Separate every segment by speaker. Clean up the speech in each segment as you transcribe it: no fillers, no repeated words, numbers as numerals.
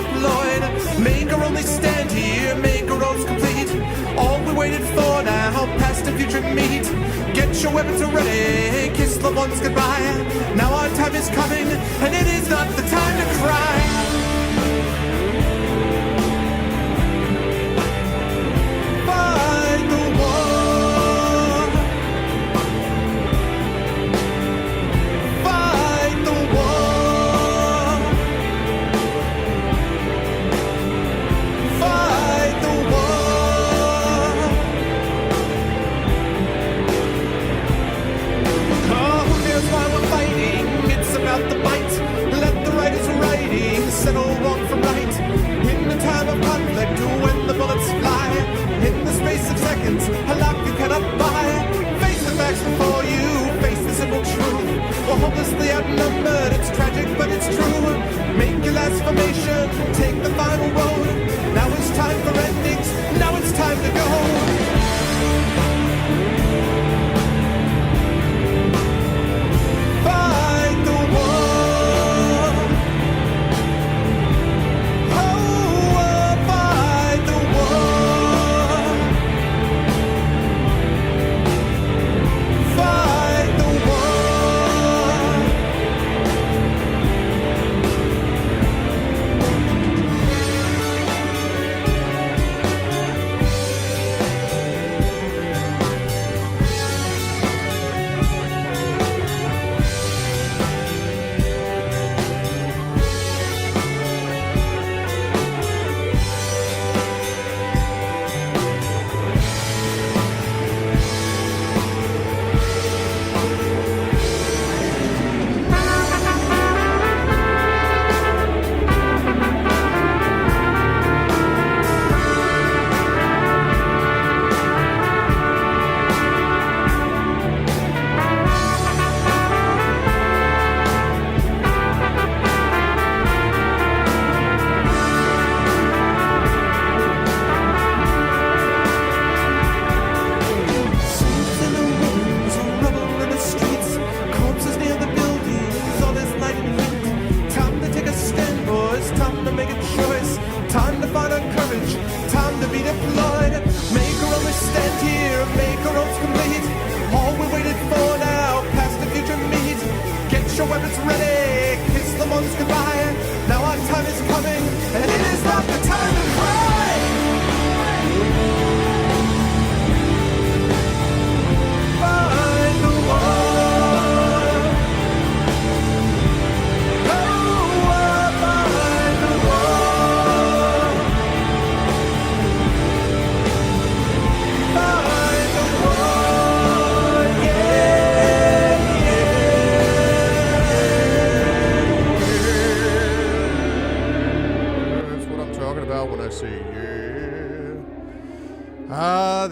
Speaker 1: deployed. Maker only stand here, Maker roads complete. All we waited for now, past and future meet. Get your weapons ready, kiss the ones goodbye. Now our time is coming, and it is not the time to cry. Settle wrong from right. In the time of conflict, when the bullets fly, in the space of seconds, a life you cannot buy. Face the facts before you, face the simple truth. We're hopelessly outnumbered, it's tragic but it's true. Make your last formation, take the final road. Now it's time for endings, now it's time to go.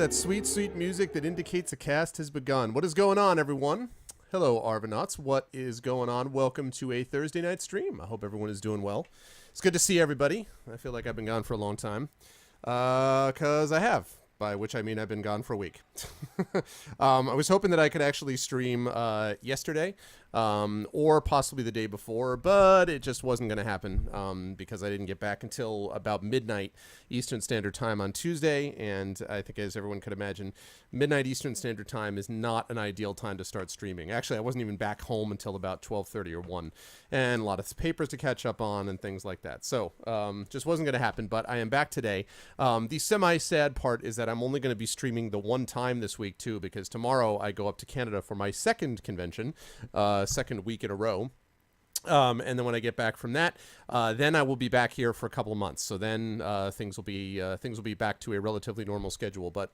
Speaker 1: Sweet, sweet music that indicates a cast has begun. What is going on, everyone? Hello, Arvanauts. What is going on? Welcome to a Thursday night stream. I hope everyone is doing well. It's good to see everybody. I feel like I've been gone for a long time. Because I have. By which I mean I've been gone for a week. I was hoping that I could actually stream yesterday. Or possibly the day before, but it just wasn't going to happen because I didn't get back until about midnight Eastern Standard Time on Tuesday, and I think, as everyone could imagine, midnight Eastern Standard Time is not an ideal time to start streaming. Actually, I wasn't even back home until about 12:30 or 1, and a lot of papers to catch up on and things like that. So just wasn't going to happen, but I am back today. The semi-sad part is that I'm only going to be streaming the one time this week, too, because tomorrow I go up to Canada for my second convention, second week in a row. And then when I get back from that, then I will be back here for a couple of months. So then things will be back to a relatively normal schedule. But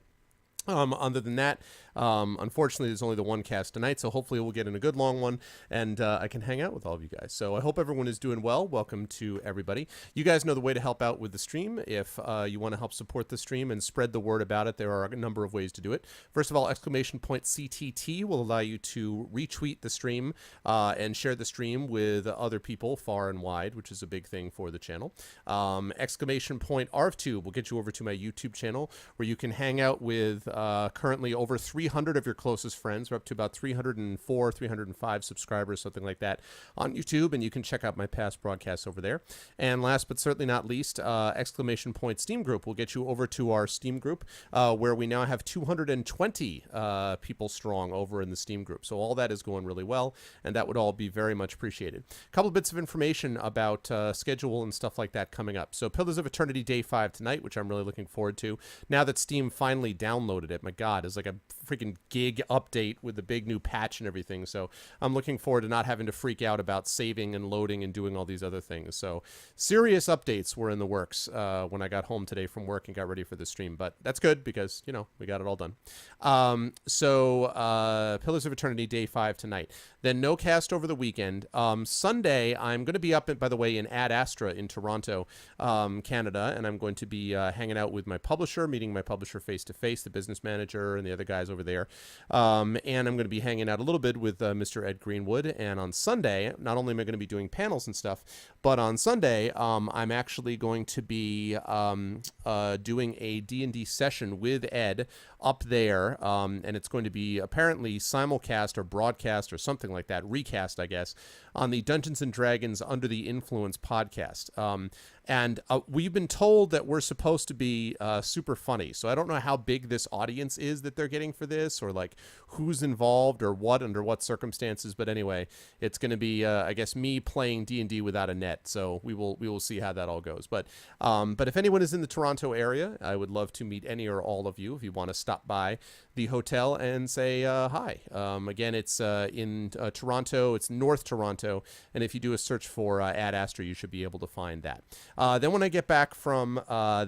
Speaker 1: other than that, unfortunately, there's only the one cast tonight, so hopefully we'll get in a good long one, and I can hang out with all of you guys. So I hope everyone is doing well. Welcome to everybody. You guys know the way to help out with the stream. If you want to help support the stream and spread the word about it, there are a number of ways to do it. First of all, !CTT will allow you to retweet the stream and share the stream with other people far and wide, which is a big thing for the channel. !ARV2 will get you over to my YouTube channel, where you can hang out with currently over 300 of your closest friends. We're up to about 304, 305 subscribers, something like that, on YouTube, and you can check out my past broadcasts over there. And last but certainly not least, exclamation point Steam group will get you over to our Steam group, where we now have 220 people strong over in the Steam group. So all that is going really well, and that would all be very much appreciated. A couple of bits of information about schedule and stuff like that coming up. So Pillars of Eternity Day 5 tonight, which I'm really looking forward to. Now that Steam finally downloaded it, my God, it's like a freaking gig update with the big new patch and everything. So I'm looking forward to not having to freak out about saving and loading and doing all these other things. So serious updates were in the works when I got home today from work and got ready for the stream. But that's good because, you know, we got it all done. Pillars of Eternity Day 5 tonight. Then no cast over the weekend. Sunday, I'm going to be up, by the way, in Ad Astra in Toronto, Canada, and I'm going to be hanging out with my publisher, meeting my publisher face-to-face, the business manager, and the other guys over there. And I'm going to be hanging out a little bit with Mr. Ed Greenwood. And on Sunday, not only am I going to be doing panels and stuff, but on Sunday, I'm actually going to be doing a D&D session with Ed up there, and it's going to be apparently simulcast or broadcast or something like that, recast, I guess, on the Dungeons & Dragons Under the Influence podcast. And we've been told that we're supposed to be super funny. So I don't know how big this audience is that they're getting for this, or like who's involved or what, under what circumstances. But anyway, it's going to be, I guess, me playing D&D without a net. So we will see how that all goes. But if anyone is in the Toronto area, I would love to meet any or all of you if you want to stop by the hotel and say hi. Again, it's in Toronto. It's North Toronto. And if you do a search for Ad Astra, you should be able to find that. Then when I get back from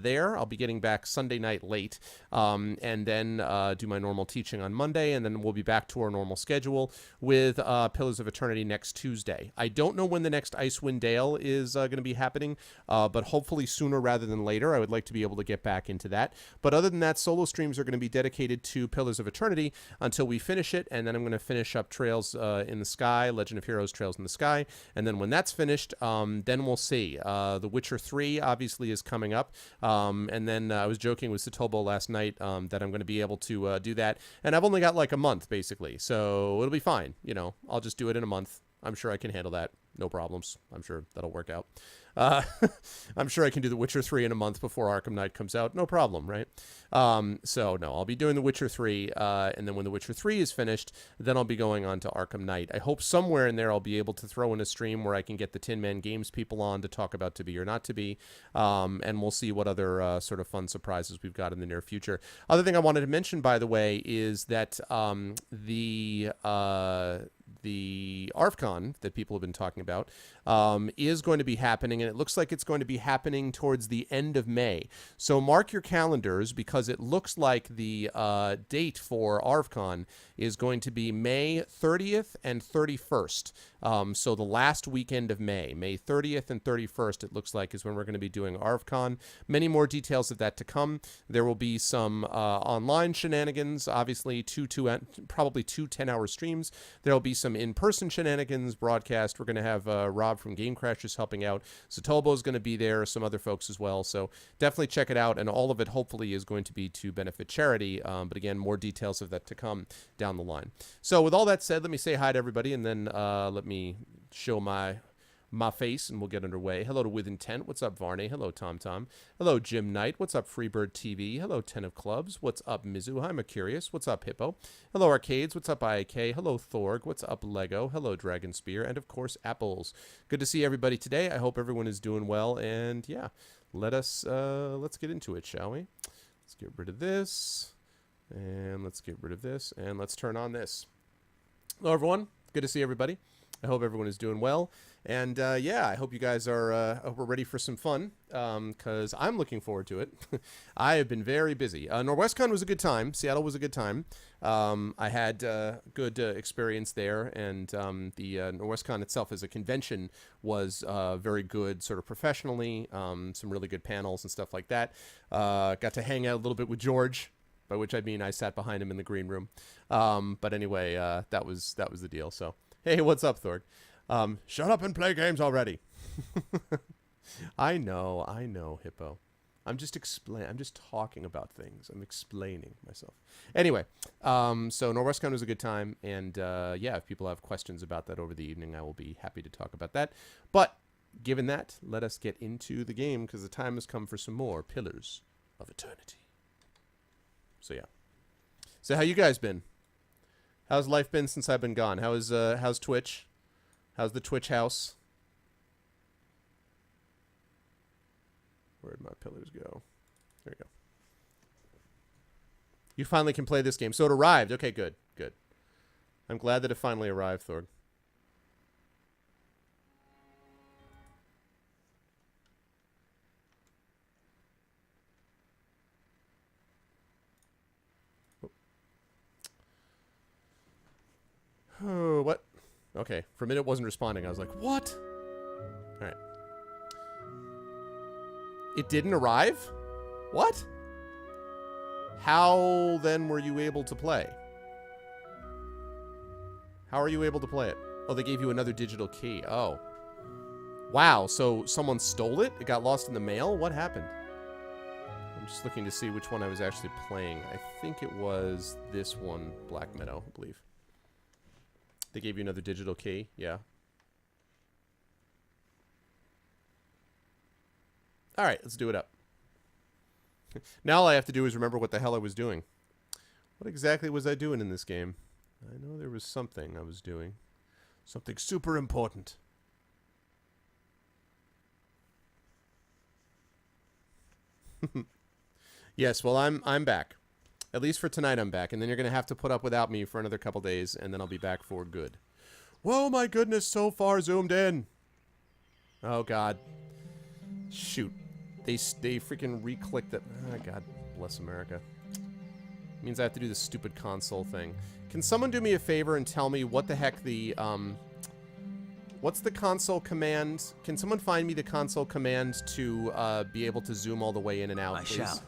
Speaker 1: there, I'll be getting back Sunday night late, and then do my normal teaching on Monday, and then we'll be back to our normal schedule with Pillars of Eternity next Tuesday. I don't know when the next Icewind Dale is going to be happening, but hopefully sooner rather than later. I would like to be able to get back into that. But other than that, solo streams are going to be dedicated to Pillars of Eternity until we finish it, and then I'm going to finish up Trails in the Sky, Legend of Heroes Trails in the Sky, and then when that's finished, then we'll see. The Witcher 3 obviously is coming up, and then I was joking with Satobo last night that I'm going to be able to do that, and I've only got like a month basically, so it'll be fine. You know, I'll just do it in a month. I'm sure I can handle that. No problems. I'm sure that'll work out. I'm sure I can do The Witcher 3 in a month before Arkham Knight comes out. No problem, right? So, no, I'll be doing The Witcher 3, and then when The Witcher 3 is finished, then I'll be going on to Arkham Knight. I hope somewhere in there I'll be able to throw in a stream where I can get the Tin Man Games people on to talk about To Be or Not To Be, and we'll see what other sort of fun surprises we've got in the near future. Other thing I wanted to mention, by the way, is that the ArfCon that people have been talking about is going to be happening, and it looks like it's going to be happening towards the end of May. So mark your calendars, because it looks like the date for ArfCon is going to be May 30th and 31st. So the last weekend of May, May 30th and 31st, it looks like, is when we're going to be doing ArfCon. Many more details of that to come. There will be some online shenanigans, obviously probably two 10-hour streams. There'll be some in-person shenanigans broadcast. We're going to have Rob from Game Crashers helping out. Satobo is going to be there, some other folks as well. So definitely check it out, and all of it hopefully is going to be to benefit charity. But again, more details of that to come down the line. So with all that said, let me say hi to everybody, and then let me show my face, and we'll get underway. Hello to With Intent. What's up, Varney? Hello, Tom. Hello, Jim Knight. What's up, Freebird TV? Hello, Ten of Clubs. What's up, Mizu? Hi, Mercurius. What's up, Hippo? Hello, Arcades. What's up, IAK? Hello, Thorg. What's up, Lego? Hello, Dragon Spear. And, of course, Apples. Good to see everybody today. I hope everyone is doing well. And, yeah, let's get into it, shall we? Let's get rid of this. And let's get rid of this. And let's turn on this. Hello, everyone. Good to see everybody. I hope everyone is doing well. And, yeah, I hope you guys are ready for some fun, because I'm looking forward to it. I have been very busy. NorwestCon was a good time. Seattle was a good time. I had good experience there, and the NorwestCon itself as a convention was very good, sort of professionally, some really good panels and stuff like that. Got to hang out a little bit with George, by which I mean I sat behind him in the green room. But anyway, that was the deal. So, hey, what's up, Thorg? Shut up and play games already. I know, Hippo. I'm just talking about things. I'm explaining myself. Anyway, so NorwestCon was a good time, and yeah, if people have questions about that over the evening, I will be happy to talk about that. But given that, let us get into the game because the time has come for some more Pillars of Eternity. So yeah. So how you guys been? How's life been since I've been gone? How's Twitch? How's the Twitch house? Where'd my pillars go? There we go. You finally can play this game. So it arrived. Okay, good. Good. I'm glad that it finally arrived, Thorg. Oh, what? Okay. For a minute it wasn't responding. I was like, what? Alright. It didn't arrive? What? How then were you able to play? How are you able to play it? Oh, they gave you another digital key. Oh. Wow, so someone stole it? It got lost in the mail? What happened? I'm just looking to see which one I was actually playing. I think it was this one, Black Meadow, I believe. They gave you another digital key? Yeah. Alright, let's do it up. Now all I have to do is remember what the hell I was doing. What exactly was I doing in this game? I know there was something I was doing. Something super important. Yes, well, I'm back. At least for tonight I'm back. And then you're going to have to put up without me for another couple days, and then I'll be back for good. Whoa, my goodness, so far zoomed in. Oh, God. Shoot. They freaking re-clicked it. Oh, God bless America. Means I have to do this stupid console thing. Can someone do me a favor and tell me what the heck the, what's the console command? Can someone find me the console command to, be able to zoom all the way in and out, please? I shall.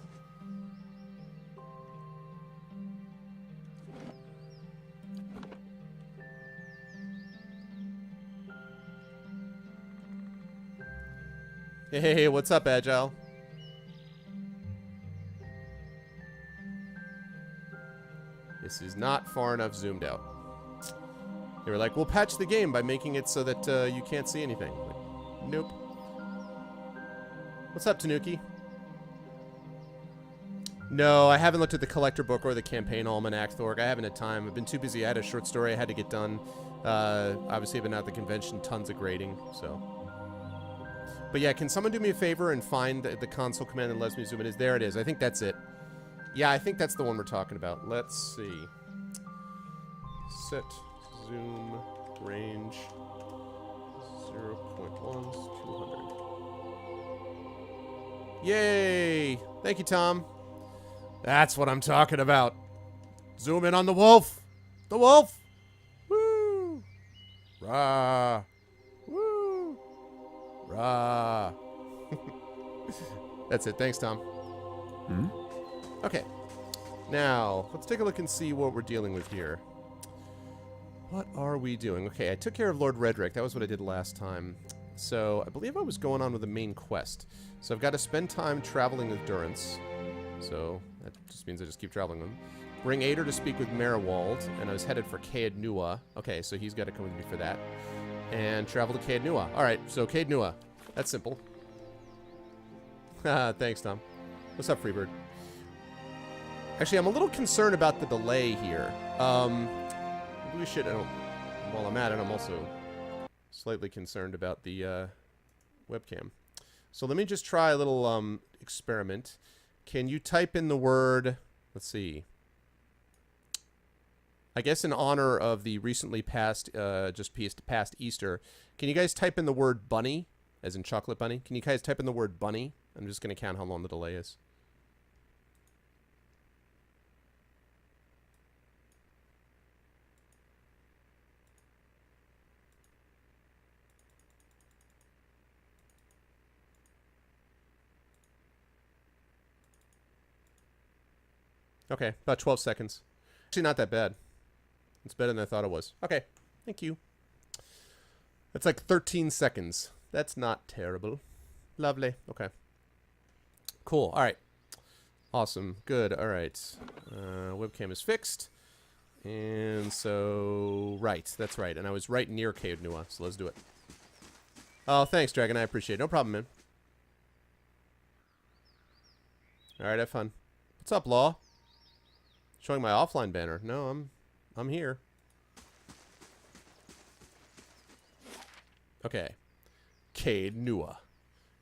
Speaker 1: Hey, what's up, Agile? This is not far enough zoomed out. They were like, we'll patch the game by making it so that you can't see anything. Like, nope. What's up, Tanuki? No, I haven't looked at the collector book or the campaign almanac, Thorg. I haven't had time. I've been too busy. I had a short story I had to get done. Obviously, I've been at the convention, tons of grading, so... But yeah, can someone do me a favor and find the console command that lets me zoom in? There it is. I think that's it. Yeah, I think that's the one we're talking about. Let's see. Set zoom range 0.1 200. Yay! Thank you, Tom. That's what I'm talking about. Zoom in on the wolf. The wolf. Woo! Rah! Woo! Rah! That's it. Thanks, Tom. Hmm? Okay. Now, let's take a look and see what we're dealing with here. What are we doing? Okay, I took care of Lord Redrick. That was what I did last time. So, I believe I was going on with the main quest. So, I've got to spend time traveling with Durance. So, that just means I just keep traveling with him. Bring Ader to speak with Merewald. And I was headed for Caed Nua. Okay, so he's got to come with me for that. And travel to Caed Nua. Alright, so Caed Nua. That's simple. Thanks, Tom. What's up, Freebird? Actually, I'm a little concerned about the delay here. Maybe we should... while I'm at it, I'm also slightly concerned about the webcam. So let me just try a little experiment. Can you type in the word... Let's see. I guess in honor of the recently passed, past Easter, can you guys type in the word bunny, as in chocolate bunny? Can you guys type in the word bunny? I'm just going to count how long the delay is. Okay, about 12 seconds. Actually, not that bad. It's better than I thought it was. Okay, thank you. That's like 13 seconds. That's not terrible. Lovely. Okay. Cool. All right. Awesome. Good. All right. Webcam is fixed. And so, right. That's right. And I was right near Caed Nua, so let's do it. Oh, thanks, Dragon. I appreciate it. No problem, man. All right, have fun. What's up, Law? Showing my offline banner. No, I'm here. Okay. Caed Nua.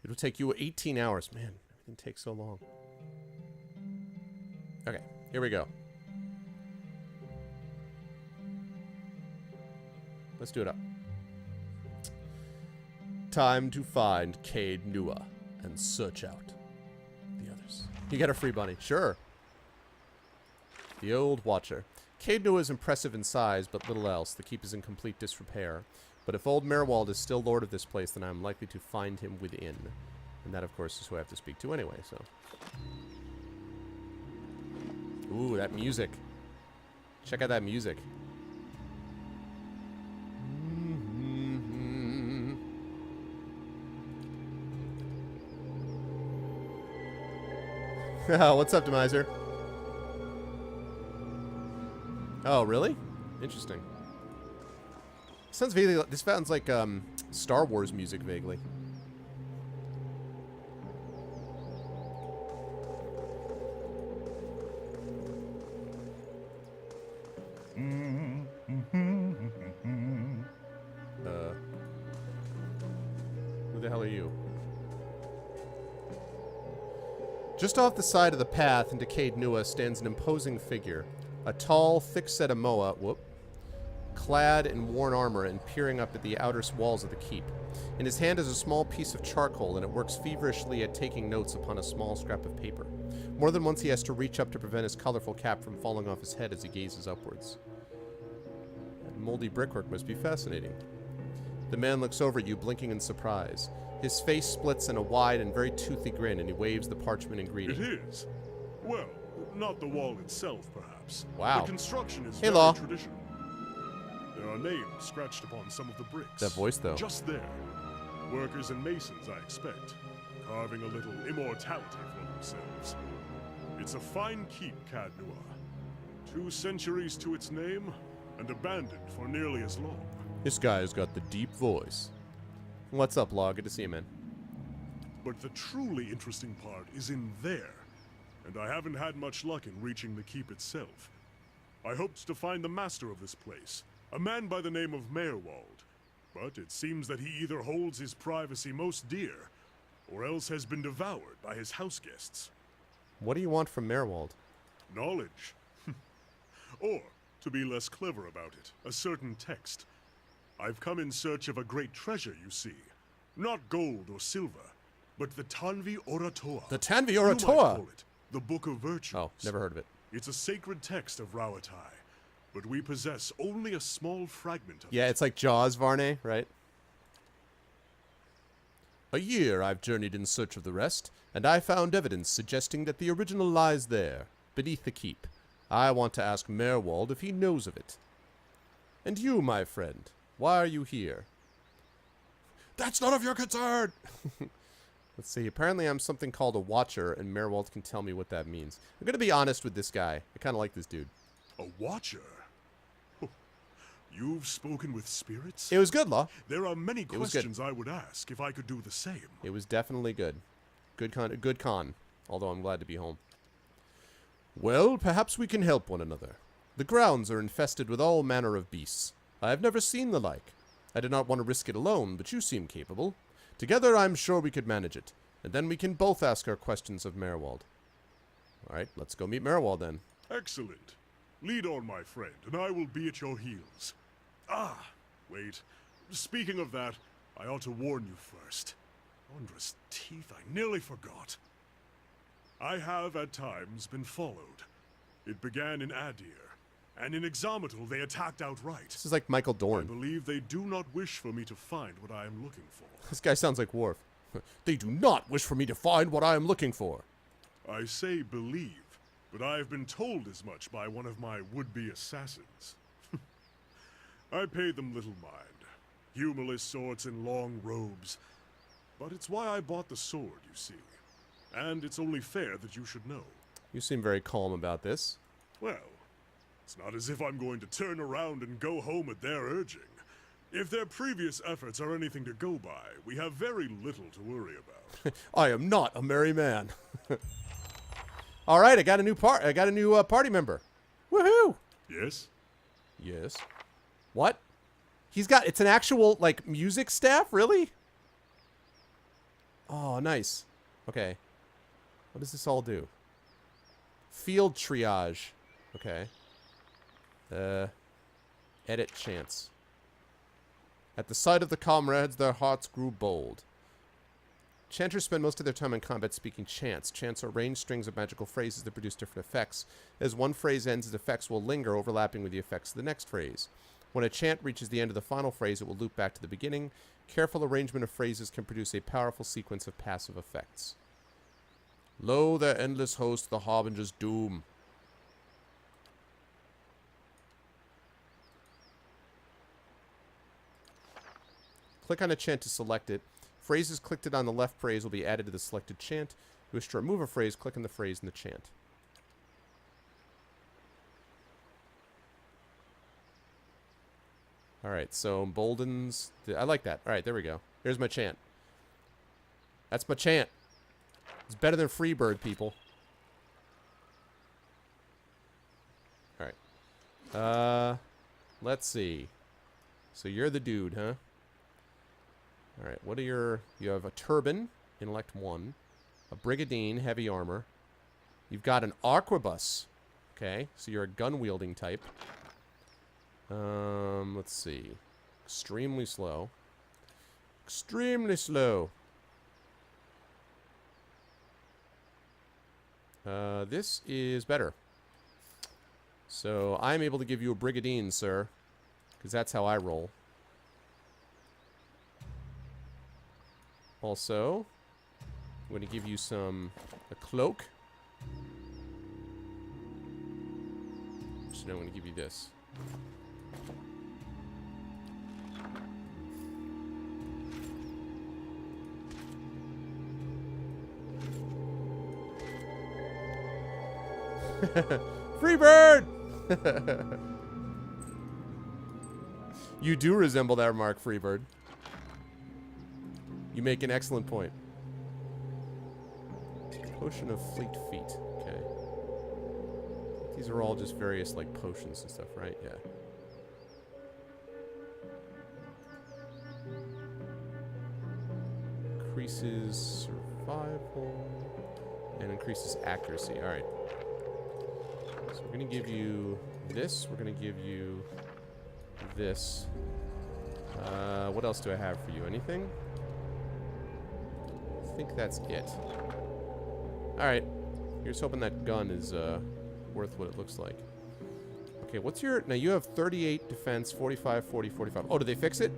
Speaker 1: It'll take you 18 hours. Man, everything takes so long. Okay, here we go. Let's do it up. Time to find Caed Nua and search out the others. You get a free bunny. Sure. The Old Watcher. Caed Nua is impressive in size, but little else. The keep is in complete disrepair. But if old Merwald is still lord of this place, then I'm likely to find him within. And that, of course, is who I have to speak to anyway, so. Ooh, that music. Check out that music. What's up, Demiser? Oh, really? Interesting. Sounds vaguely. This sounds like Star Wars music vaguely. Who the hell are you? Just off the side of the path into Caed Nua stands an imposing figure. A tall, thick-set Amoa, clad in worn armor and peering up at the outer walls of the keep. In his hand is a small piece of charcoal, and it works feverishly at taking notes upon a small scrap of paper. More than once he has to reach up to prevent his colorful cap from falling off his head as he gazes upwards. That moldy brickwork must be fascinating. The man looks over at you, blinking in surprise. His face splits in a wide and very toothy grin, and he waves the parchment in greeting.
Speaker 2: It is. Well, not the wall itself, perhaps.
Speaker 1: Wow.
Speaker 2: The construction is
Speaker 1: Hey,
Speaker 2: very
Speaker 1: Law.
Speaker 2: traditional. There are names scratched upon some of the bricks.
Speaker 1: That voice, though.
Speaker 2: Just there. Workers and masons, I expect. Carving a little immortality for themselves. It's a fine keep, Caed Nua. 2 centuries to its name, and abandoned for nearly as long.
Speaker 1: This guy's got the deep voice. What's up, Law? Good to see you, man.
Speaker 2: But the truly interesting part is in there. And I haven't had much luck in reaching the keep itself. I hoped to find the master of this place, a man by the name of Merwald. But it seems that he either holds his privacy most dear, or else has been devoured by his house guests.
Speaker 1: What do you want from Merwald?
Speaker 2: Knowledge. Or, to be less clever about it, a certain text. I've come in search of a great treasure, you see. Not gold or silver, but the Tanvi Oratoa.
Speaker 1: The Tanvi
Speaker 2: You might
Speaker 1: Oratoa?
Speaker 2: call it the Book of Virtues.
Speaker 1: Oh, never heard of it.
Speaker 2: It's a sacred text of Rauatai, but we possess only a small fragment of
Speaker 1: Yeah,
Speaker 2: it.
Speaker 1: it's like Jaws, Varney, right? A year I've journeyed in search of the rest, and I found evidence suggesting that the original lies there, beneath the keep. I want to ask Merwald if he knows of it. And you, my friend, why are you here? That's none of your concern! Let's see, apparently I'm something called a Watcher, and Merwald can tell me what that means. I'm gonna be honest with this guy. I kinda like this dude.
Speaker 2: A watcher? Oh, you've spoken with spirits?
Speaker 1: It was good, Law.
Speaker 2: There are many
Speaker 1: was good.
Speaker 2: questions I would ask if I could do the same.
Speaker 1: It was definitely good. Good con. Although I'm glad to be home. Well, perhaps we can help one another. The grounds are infested with all manner of beasts. I have never seen the like. I did not want to risk it alone, but you seem capable. Together, I'm sure we could manage it. And then we can both ask our questions of Merwald. Alright, let's go meet Merwald then.
Speaker 2: Excellent. Lead on, my friend, and I will be at your heels. Ah, wait. Speaking of that, I ought to warn you first. Wondrous teeth, I nearly forgot. I have, at times, been followed. It began in Adir, and in Exometal they attacked outright.
Speaker 1: This is like Michael
Speaker 2: I
Speaker 1: Dorn.
Speaker 2: believe they do not wish for me to find what I am looking for.
Speaker 1: This guy sounds like Worf. They do not wish for me to find what I am looking for.
Speaker 2: I say believe, but I have been told as much by one of my would-be assassins. I pay them little mind. Humorless sorts in long robes. But it's why I bought the sword, you see. and it's only fair that you should know.
Speaker 1: You seem very calm about this.
Speaker 2: Well, it's not as if I'm going to turn around and go home at their urging. If their previous efforts are anything to go by, we have very little to worry about.
Speaker 1: I am not a merry man. All right, I got a new party member. Woohoo!
Speaker 2: Yes?
Speaker 1: Yes. What? It's an actual, like, music staff? Really? Oh, nice. Okay. What does this all do? Field triage. Okay. Edit chants. At the sight of the comrades, their hearts grew bold. Chanters spend most of their time in combat speaking chants. Chants are ranged strings of magical phrases that produce different effects. As one phrase ends, its effects will linger, overlapping with the effects of the next phrase. When a chant reaches the end of the final phrase, it will loop back to the beginning. Careful arrangement of phrases can produce a powerful sequence of passive effects. Lo, their endless host, the harbinger's doom. Click on a chant to select it. Phrases clicked on the left phrase will be added to the selected chant. If you wish to remove a phrase, click on the phrase in the chant. Alright, so emboldens... I like that. Alright, there we go. There's my chant. That's my chant. It's better than Freebird, people. Alright. Let's see. So you're the dude, huh? Alright, what are your... You have a turban, intellect 1. A brigadine, heavy armor. You've got an arquebus. Okay, so you're a gun-wielding type. Let's see. Extremely slow. Extremely slow. This is better. So, I'm able to give you a brigadine, sir. Because that's how I roll. Also, I'm going to give you a cloak. So now I'm going to give you this. Freebird! You do resemble that remark, Freebird. You make an excellent point. Potion of Fleet Feet. Okay. These are all just various, like, potions and stuff, right? Yeah. Increases survival. And increases accuracy. Alright. So we're going to give you this. We're going to give you this. What else do I have for you? Anything? I think that's it. Alright. Here's hoping that gun is worth what it looks like. Okay, what's your... Now, you have 38 defense, 45, 40, 45. Oh, did they fix it?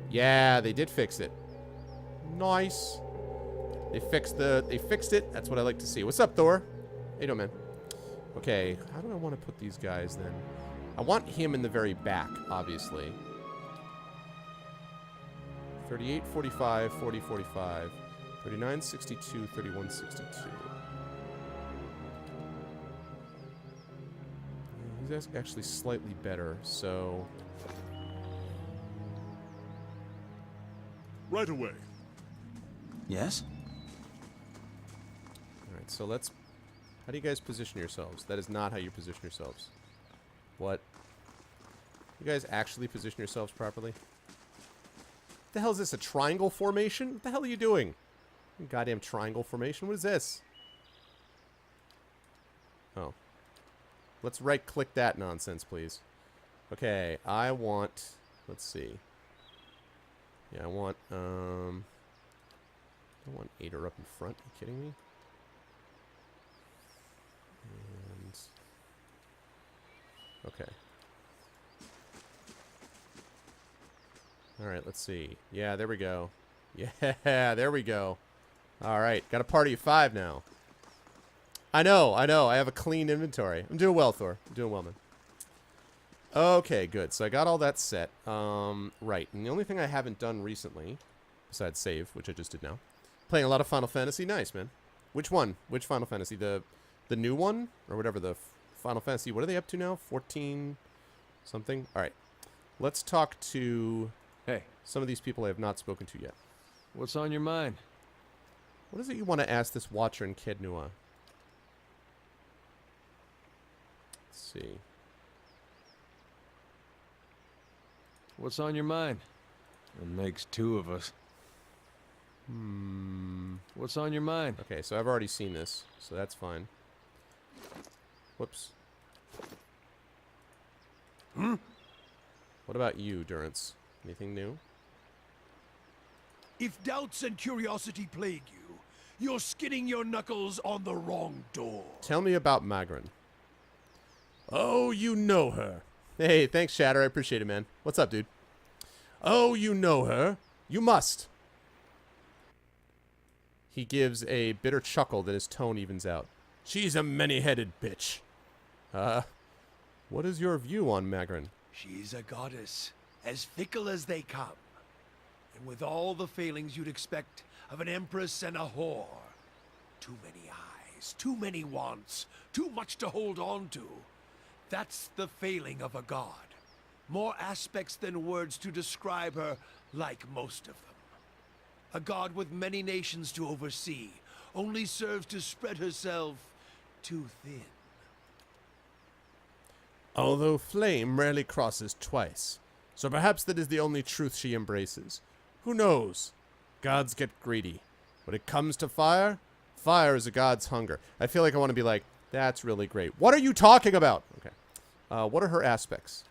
Speaker 1: Yeah, they did fix it. Nice. They fixed it. That's what I like to see. What's up, Thor? How you doing, man? Okay, how do I want to put these guys, then? I want him in the very back, obviously. 38, 45, 40, 45. 39, 62, 31, 62. He's actually slightly better, so...
Speaker 2: Right away.
Speaker 3: Yes?
Speaker 1: Alright, so let's... How do you guys position yourselves? That is not how you position yourselves. What? You guys actually position yourselves properly? What the hell is this? A triangle formation? What the hell are you doing? Goddamn triangle formation. What is this? Oh. Let's right-click that nonsense, please. Okay, I want... Let's see. Yeah, I want 8 up in front. Are you kidding me? And... Okay. Alright, let's see. Yeah, there we go. Yeah, there we go. Alright, got a party of 5 now. I know. I have a clean inventory. I'm doing well, Thor. I'm doing well, man. Okay, good. So I got all that set. Right. And the only thing I haven't done recently, besides save, which I just did now, playing a lot of Final Fantasy. Nice, man. Which one? Which Final Fantasy? The new one? Or whatever, the Final Fantasy, what are they up to now? 14 something? Alright. Let's talk to
Speaker 4: Hey,
Speaker 1: some of these people I have not spoken to yet.
Speaker 4: what's on your mind?
Speaker 1: What is it you want to ask this Watcher in Kednua? Let's see.
Speaker 4: What's on your mind? It makes two of us. What's on your mind?
Speaker 1: Okay, so I've already seen this, so that's fine. Whoops. What about you, Durance? Anything new?
Speaker 5: If doubts and curiosity plague you, you're skinning your knuckles on the wrong door.
Speaker 1: Tell me about Magrin. Oh, you know her. Hey, thanks, Shatter. I appreciate it, man. What's up, dude? Oh, you know her. You must. He gives a bitter chuckle that his tone evens out. She's a many-headed bitch. What is your view on Magrin?
Speaker 5: She's a goddess, as fickle as they come. And with all the failings you'd expect of an empress and a whore. Too many eyes, too many wants, too much to hold on to. That's the failing of a god. More aspects than words to describe her, like most of them. A god with many nations to oversee, only serves to spread herself too thin.
Speaker 1: Although flame rarely crosses twice, so perhaps that is the only truth she embraces. Who knows? Gods get greedy. When it comes to fire, fire is a god's hunger. I feel like I want to be like, that's really great. What are you talking about? Okay. What are her aspects?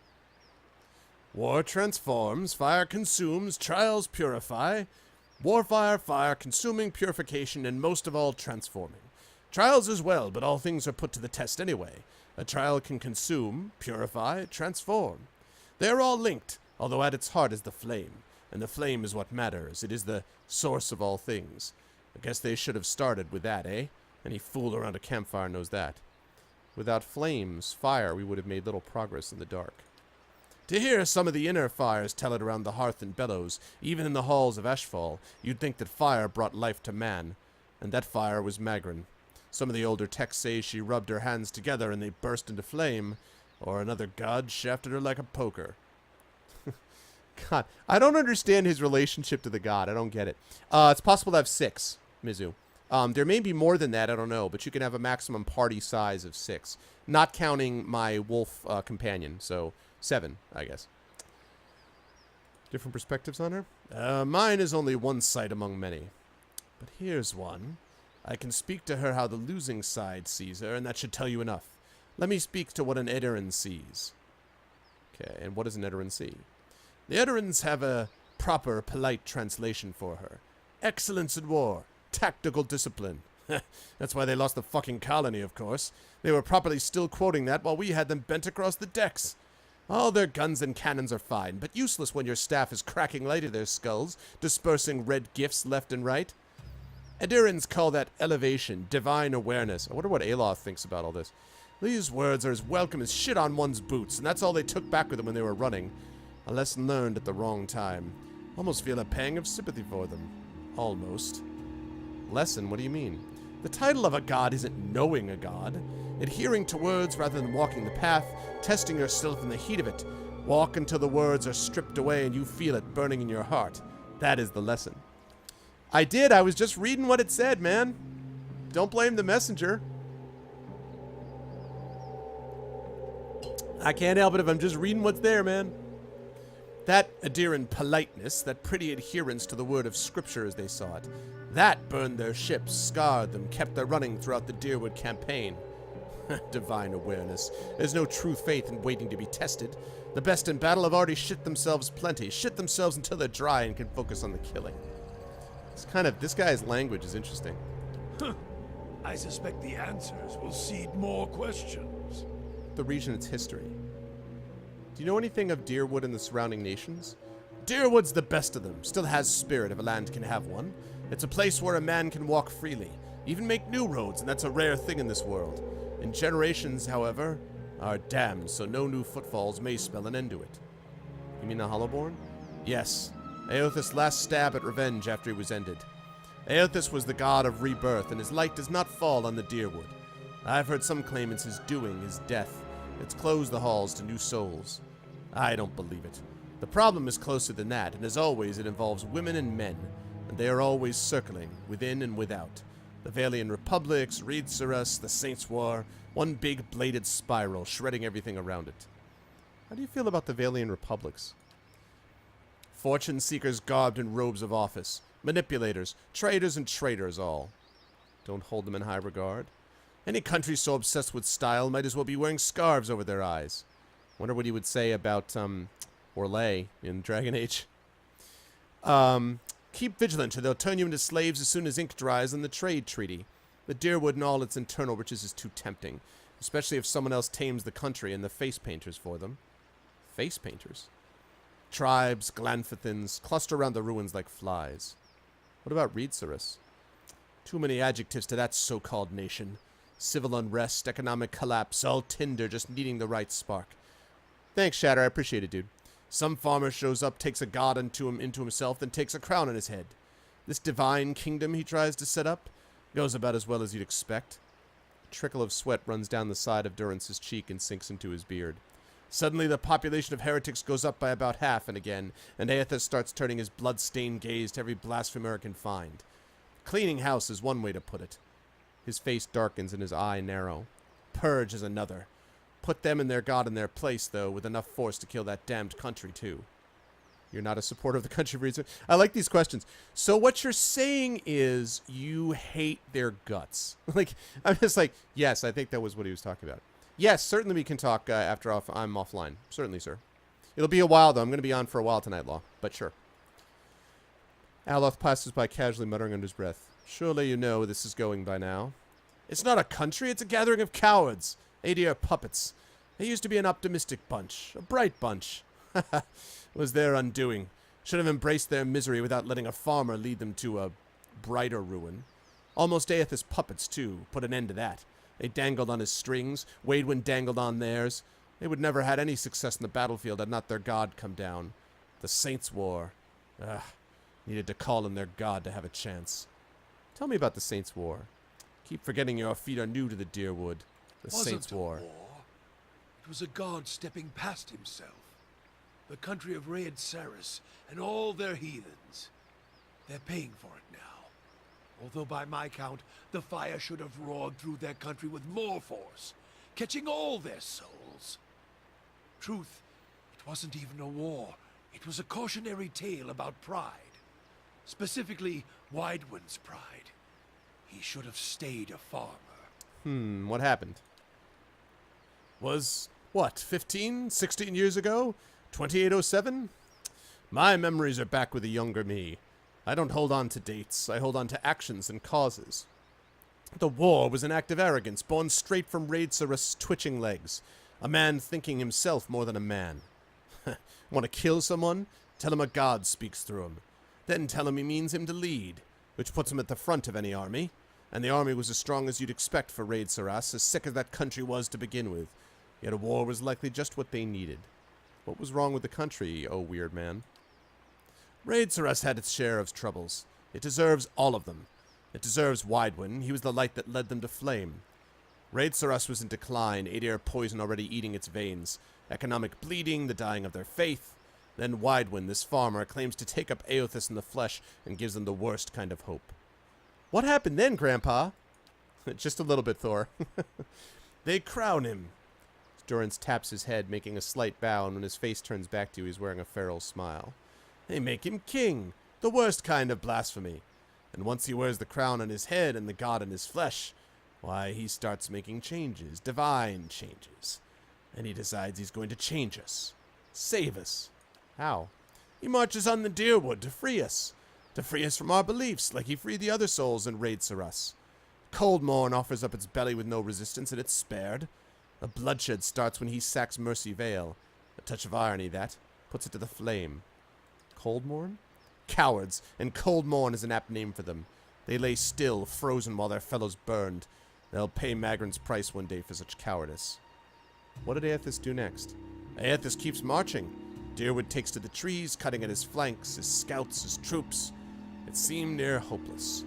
Speaker 1: War transforms, fire consumes, trials purify. Warfire, fire, consuming, purification, and most of all, transforming. Trials as well, but all things are put to the test anyway. A trial can consume, purify, transform. They are all linked, although at its heart is the flame. And the flame is what matters. It is the source of all things. I guess they should have started with that, eh? Any fool around a campfire knows that. Without flames, fire, we would have made little progress in the dark. To hear some of the inner fires tell it around the hearth and bellows, even in the halls of Ashfall, you'd think that fire brought life to man. And that fire was Magrin. Some of the older texts say she rubbed her hands together and they burst into flame, or another god shafted her like a poker. God, I don't understand his relationship to the god. I don't get it. It's possible to have 6, Mizu. There may be more than that, I don't know, but you can have a maximum party size of 6. Not counting my wolf companion, so 7, I guess. Different perspectives on her? Mine is only one sight among many. But here's one. I can speak to her how the losing side sees her, and that should tell you enough. Let me speak to what an Edarin sees. Okay, and what does an Edarin see? The Edarins have a proper, polite translation for her. Excellence in war. Tactical discipline. That's why they lost the fucking colony, of course. They were properly still quoting that while we had them bent across the decks. All their guns and cannons are fine, but useless when your staff is cracking light at their skulls, dispersing red gifts left and right. Edirans call that elevation, divine awareness. I wonder what Aloth thinks about all this. These words are as welcome as shit on one's boots, and that's all they took back with them when they were running. A lesson learned at the wrong time. Almost feel a pang of sympathy for them. Almost. Lesson? What do you mean? The title of a god isn't knowing a god. Adhering to words rather than walking the path, testing yourself in the heat of it. Walk until the words are stripped away and you feel it burning in your heart. That is the lesson. I did. I was just reading what it said, man. Don't blame the messenger. I can't help it if I'm just reading what's there, man. That Adiran politeness, that pretty adherence to the word of scripture as they saw it, that burned their ships, scarred them, kept their running throughout the Deerwood campaign. Divine awareness. There's no true faith in waiting to be tested. The best in battle have already shit themselves plenty, shit themselves until they're dry and can focus on the killing. It's kind of, this guy's language is interesting.
Speaker 5: I suspect the answers will seed more questions.
Speaker 1: The region, its history. Do you know anything of Deerwood and the surrounding nations? Deerwood's the best of them, still has spirit if a land can have one. It's a place where a man can walk freely, even make new roads, and that's a rare thing in this world. In generations, however, are damned, so no new footfalls may spell an end to it. You mean the Hollowborn? Yes. Eothas' last stab at revenge after he was ended. Eothas was the god of rebirth, and his light does not fall on the Dyrwood. I've heard some claim it's his doing, his death. It's closed the halls to new souls. I don't believe it. The problem is closer than that, and as always, it involves women and men, and they are always circling, within and without. The Valian Republics, Reedsaras, the Saints' War, one big bladed spiral, shredding everything around it. How do you feel about the Valian Republics? Fortune seekers garbed in robes of office. Manipulators, traitors, and traitors all. Don't hold them in high regard. Any country so obsessed with style might as well be wearing scarves over their eyes. Wonder what he would say about, Orlais in Dragon Age. Keep vigilant, or they'll turn you into slaves as soon as ink dries on the trade treaty. The Dyrwood and all its internal riches is too tempting, especially if someone else tames the country and the face painters for them. Face painters? Tribes, Glanfithins, cluster around the ruins like flies. What about Reedsaras? Too many adjectives to that so-called nation. Civil unrest, economic collapse, all tinder, just needing the right spark. Thanks, Shatter, I appreciate it, dude. Some farmer shows up, takes a god into himself, then takes a crown on his head. This divine kingdom he tries to set up goes about as well as you'd expect. A trickle of sweat runs down the side of Durance's cheek and sinks into his beard. Suddenly, the population of heretics goes up by about half and again, and Eothas starts turning his blood-stained gaze to every blasphemer it can find. Cleaning house is one way to put it. His face darkens and his eye narrow. Purge is another. Put them and their god in their place, though, with enough force to kill that damned country, too. You're not a supporter of the country, Reedsaras? I like these questions. So what you're saying is you hate their guts. Like, I'm just like, yes, I think that was what he was talking about. Yes, certainly we can talk after I'm offline. Certainly, sir. It'll be a while, though. I'm going to be on for a while tonight, Law. But sure. Aloth passes by casually muttering under his breath. Surely you know where this is going by now. It's not a country. It's a gathering of cowards. Adir puppets. They used to be an optimistic bunch. A bright bunch. Was their undoing. Should have embraced their misery without letting a farmer lead them to a brighter ruin. Almost Eothas puppets, too. Put an end to that. They dangled on his strings. Waidwen dangled on theirs. They would never had any success in the battlefield had not their god come down. The Saints' War. Needed to call in their god to have a chance. Tell me about the Saints' War. Keep forgetting your feet are new to the Dyrwood. The Saints' War.
Speaker 5: It was a god stepping past himself. The country of Reedsaras and all their heathens. They're paying for it now. Although by my count, the fire should have roared through their country with more force, catching all their souls. Truth, it wasn't even a war. It was a cautionary tale about pride. Specifically, Waidwen's pride. He should have stayed a farmer.
Speaker 1: What happened? Was, what, 15, 16 years ago? 2807? My memories are back with the younger me. I don't hold on to dates. I hold on to actions and causes. The war was an act of arrogance, born straight from Reedsaras' twitching legs. A man thinking himself more than a man. Want to kill someone? Tell him a god speaks through him. Then tell him he means him to lead, which puts him at the front of any army. And the army was as strong as you'd expect for Reedsaras, as sick as that country was to begin with. Yet a war was likely just what they needed. What was wrong with the country, oh weird man? Reedsaras had its share of troubles. It deserves all of them. It deserves Waidwen. He was the light that led them to flame. Reedsaras was in decline, Adir poison already eating its veins. Economic bleeding, the dying of their faith. Then Waidwen, this farmer, claims to take up Eothas in the flesh and gives them the worst kind of hope. What happened then, Grandpa? Just a little bit, Thor. They crown him. Durance taps his head, making a slight bow, and when his face turns back to you, he's wearing a feral smile. They make him king, the worst kind of blasphemy. And once he wears the crown on his head and the god in his flesh, why, he starts making changes, divine changes. And he decides he's going to change us, save us. How? He marches on the Dyrwood to free us from our beliefs, like he freed the other souls in Reedsaras. Coldmourn offers up its belly with no resistance, and it's spared. The bloodshed starts when he sacks Mercy Vale. A touch of irony, that. Puts it to the flame. Coldmourn? Cowards, and Coldmourn is an apt name for them. They lay still, frozen while their fellows burned. They'll pay Magran's price one day for such cowardice. What did Eothas do next? Eothas keeps marching. Dyrwood takes to the trees, cutting at his flanks, his scouts, his troops. It seemed near hopeless.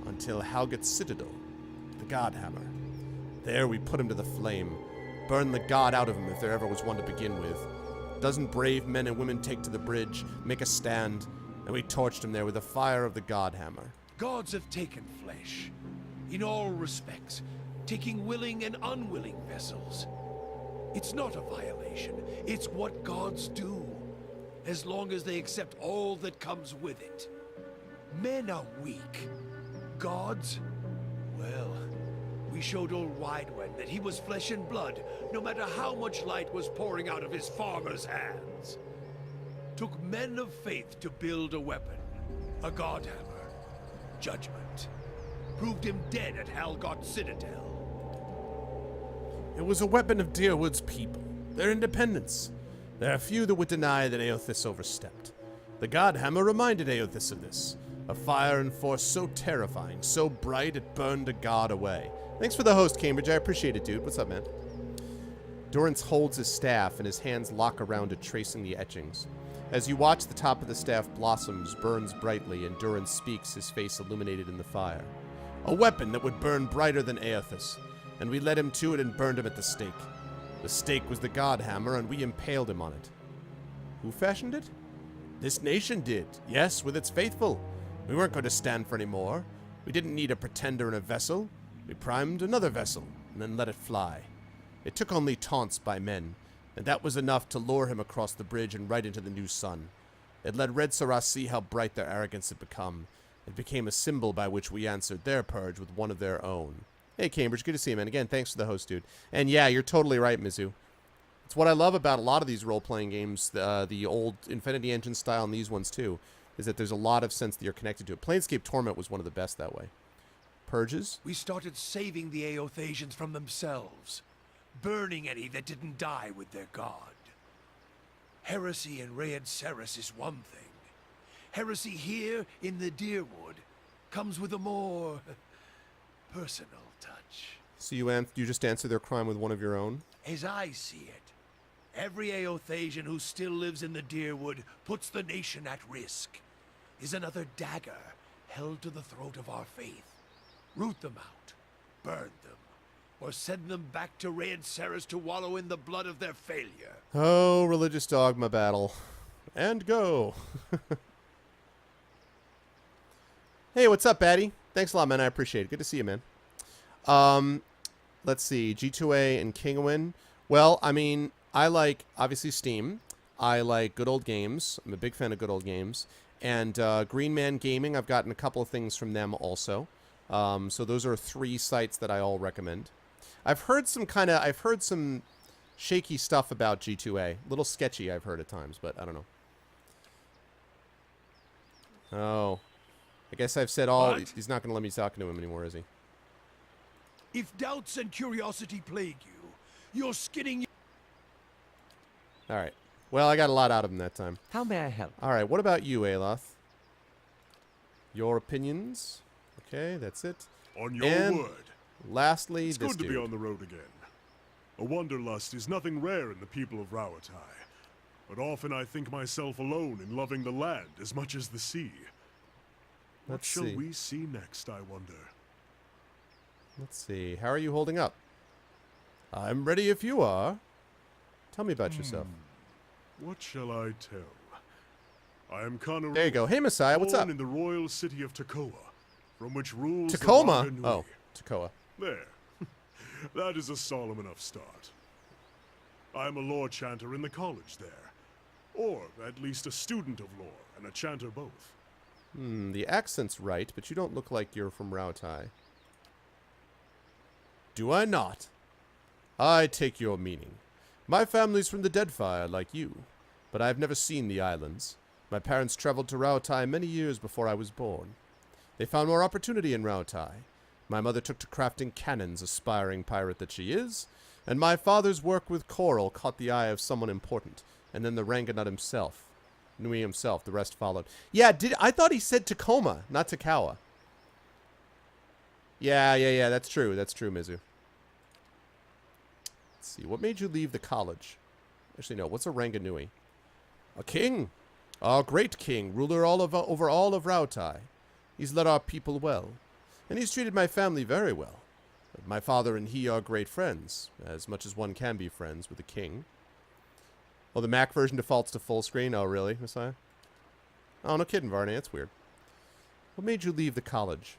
Speaker 1: until Halget's citadel, the Godhammer. There we put him to the flame, burned the god out of him if there ever was one to begin with. A dozen brave men and women take to the bridge, make a stand, and we torched him there with the fire of the Godhammer.
Speaker 5: Gods have taken flesh, in all respects, taking willing and unwilling vessels. It's not a violation, it's what gods do, as long as they accept all that comes with it. Men are weak. Gods? Well, we showed old Widewen that he was flesh and blood, no matter how much light was pouring out of his farmer's hands. Took men of faith to build a weapon, a Godhammer. Judgment. Proved him dead at Halgot Citadel.
Speaker 1: It was a weapon of Deerwood's people, their independence. There are few that would deny that Eothas overstepped. The Godhammer reminded Eothas of this. A fire and force so terrifying, so bright it burned a god away. Thanks for the host, Cambridge. I appreciate it, dude. What's up, man? Durance holds his staff and his hands lock around it, tracing the etchings. As you watch, the top of the staff blossoms, burns brightly, and Durance speaks, his face illuminated in the fire. A weapon that would burn brighter than Eothas, and we led him to it and burned him at the stake. The stake was the Godhammer, and we impaled him on it. Who fashioned it? This nation did, yes, with its faithful. We weren't going to stand for any more. We didn't need a pretender in a vessel. We primed another vessel, and then let it fly. It took only taunts by men, and that was enough to lure him across the bridge and right into the new sun. It let Red Saras see how bright their arrogance had become. It became a symbol by which we answered their purge with one of their own. Hey, Cambridge, good to see you, man. Again, thanks for the host, dude. And yeah, you're totally right, Mizu. It's what I love about a lot of these role-playing games, the old Infinity Engine style and these ones too, is that there's a lot of sense that you're connected to it. Planescape Torment was one of the best that way. Purges?
Speaker 5: We started saving the Eothasians from themselves, burning any that didn't die with their god. Heresy in Rayed Ceres is one thing. Heresy here in the Deerwood comes with a more personal touch.
Speaker 1: So you just answer their crime with one of your own?
Speaker 5: As I see it, every Eothasian who still lives in the Deerwood puts the nation at risk, is another dagger held to the throat of our faith. Root them out, burn them, or send them back to Rayed Ceres to wallow in the blood of their failure.
Speaker 1: Oh, religious dogma battle. And go. Hey, what's up, Batty? Thanks a lot, man. I appreciate it. Good to see you, man. Let's see. G2A and Kingwin. Well, I mean, I like, obviously, Steam. I like Good Old Games. I'm a big fan of Good Old Games. And Green Man Gaming, I've gotten a couple of things from them also. So those are 3 sites that I all recommend. I've heard some shaky stuff about G2A. A little sketchy, I've heard at times, but I don't know. Oh. I guess I've said all.
Speaker 5: What?
Speaker 1: He's not going to let me talk to him anymore, is he?
Speaker 5: If doubts and curiosity plague you, you're skidding.
Speaker 1: All right. Well, I got a lot out of him that time.
Speaker 3: How may I help?
Speaker 1: All right. What about you, Aloth? Your opinions? Okay, that's it.
Speaker 2: On your
Speaker 1: And
Speaker 2: word.
Speaker 1: lastly,
Speaker 2: It's
Speaker 1: this
Speaker 2: good to
Speaker 1: dude.
Speaker 2: be on the road again. A wanderlust is nothing rare in the people of Rauatai. But often I think myself alone in loving the land as much as the sea. What
Speaker 1: Let's
Speaker 2: shall
Speaker 1: see.
Speaker 2: we see next, I wonder?
Speaker 1: Let's see. How are you holding up? I'm ready if you are. Tell me about yourself.
Speaker 2: What shall I tell? I am Connor.
Speaker 1: There you go. Hey, Messiah, what's up?
Speaker 2: Born in the royal city of Takoa, from which rules the
Speaker 1: Tacoma.
Speaker 2: Raga Nui.
Speaker 1: Oh, Takoa.
Speaker 2: There. That is a solemn enough start. I am a lore chanter in the college there. Or at least a student of lore and a chanter both.
Speaker 1: The accent's right, but you don't look like you're from Rauatai. Do I not? I take your meaning. My family's from the Deadfire, like you, but I've never seen the islands. My parents traveled to Rauatai many years before I was born. They found more opportunity in Rauatai. My mother took to crafting cannons, aspiring pirate that she is, and my father's work with coral caught the eye of someone important, and then the Ranganut himself. Nui himself, the rest followed. Yeah, I thought he said Tacoma, not Takawa. Yeah, that's true, Mizu. Let's see, what made you leave the college? Actually, no, what's a Ranganui? A king. Our great king, ruler over all of Rauatai. He's led our people well. and he's treated my family very well. My father and he are great friends, as much as one can be friends with a king. Oh, the Mac version defaults to full screen? Oh, really, Messiah? Oh, no kidding, Varney. That's weird. What made you leave the college?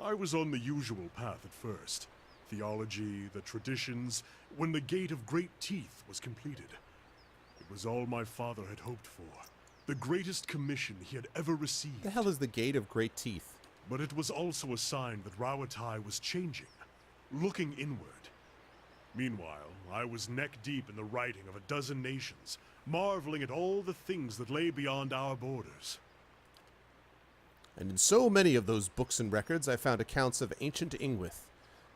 Speaker 2: I was on the usual path at first. Theology, the traditions, when the Gate of Great Teeth was completed. It was all my father had hoped for. The greatest commission he had ever received.
Speaker 1: What the hell is the Gate of Great Teeth?
Speaker 2: But it was also a sign that Rauatai was changing, looking inward. Meanwhile, I was neck-deep in the writing of a dozen nations, marveling at all the things that lay beyond our borders.
Speaker 1: And in so many of those books and records, I found accounts of ancient Ingwith.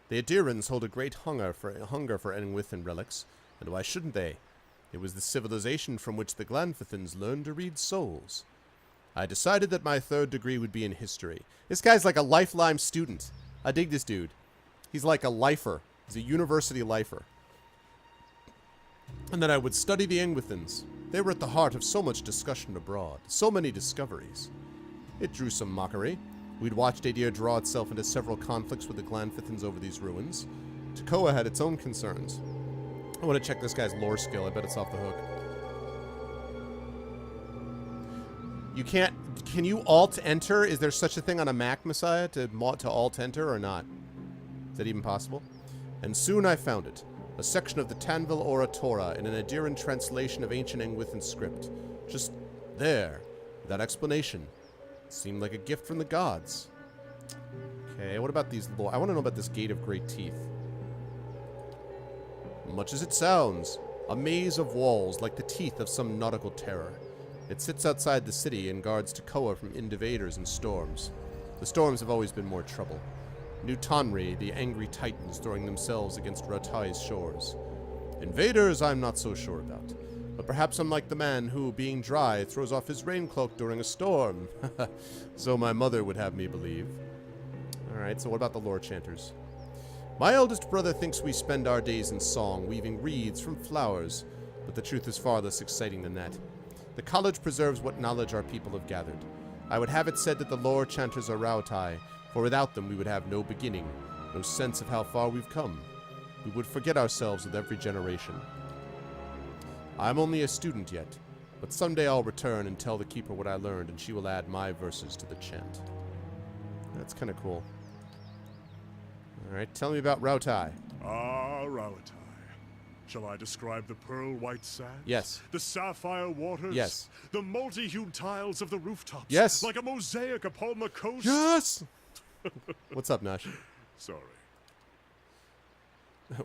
Speaker 1: The Adirans hold a great hunger for Ingwith and relics, and why shouldn't they? It was the civilization from which the Glanfithans learned to read souls. I decided that my third degree would be in history. This guy's like a lifeline student. I dig this dude. He's like a lifer. He's a university lifer. And then I would study the Ingwithans. They were at the heart of so much discussion abroad, so many discoveries. It drew some mockery. We'd watched Adir draw itself into several conflicts with the Glanfithans over these ruins. Tekoa had its own concerns. I want to check this guy's lore skill. I bet it's off the hook. You can't... Can you alt-enter? Is there such a thing on a Mac, Messiah, to alt-enter or not? Is that even possible? And soon I found it. A section of the Tanvil Oratora in an Adiran translation of ancient Ingwithan script. Just there. Without explanation. It seemed like a gift from the gods. Okay, what about these lore? I want to know about this Gate of Great Teeth. Much as it sounds, a maze of walls like the teeth of some nautical terror. It sits outside the city and guards Tekoa from invaders and storms. The storms have always been more trouble. New Tonri, the angry titans throwing themselves against Rautai's shores. Invaders I'm not so sure about. But perhaps I'm like the man who, being dry, throws off his rain cloak during a storm. So my mother would have me believe. Alright, so what about the lore chanters? My eldest brother thinks we spend our days in song, weaving reeds from flowers, but the truth is far less exciting than that. The college preserves what knowledge our people have gathered. I would have it said that the lore chanters are Rauatai, for without them we would have no beginning, no sense of how far we've come. We would forget ourselves with every generation. I'm only a student yet, but someday I'll return and tell the Keeper what I learned, and she will add my verses to the chant. That's kind of cool. Alright, tell me about Rauatai.
Speaker 2: Ah, Rauatai. Shall I describe the pearl-white sand?
Speaker 1: Yes.
Speaker 2: The sapphire waters?
Speaker 1: Yes.
Speaker 2: The multi-hued tiles of the rooftops?
Speaker 1: Yes.
Speaker 2: Like a mosaic upon the coast?
Speaker 1: Yes! What's up, Nash?
Speaker 2: Sorry.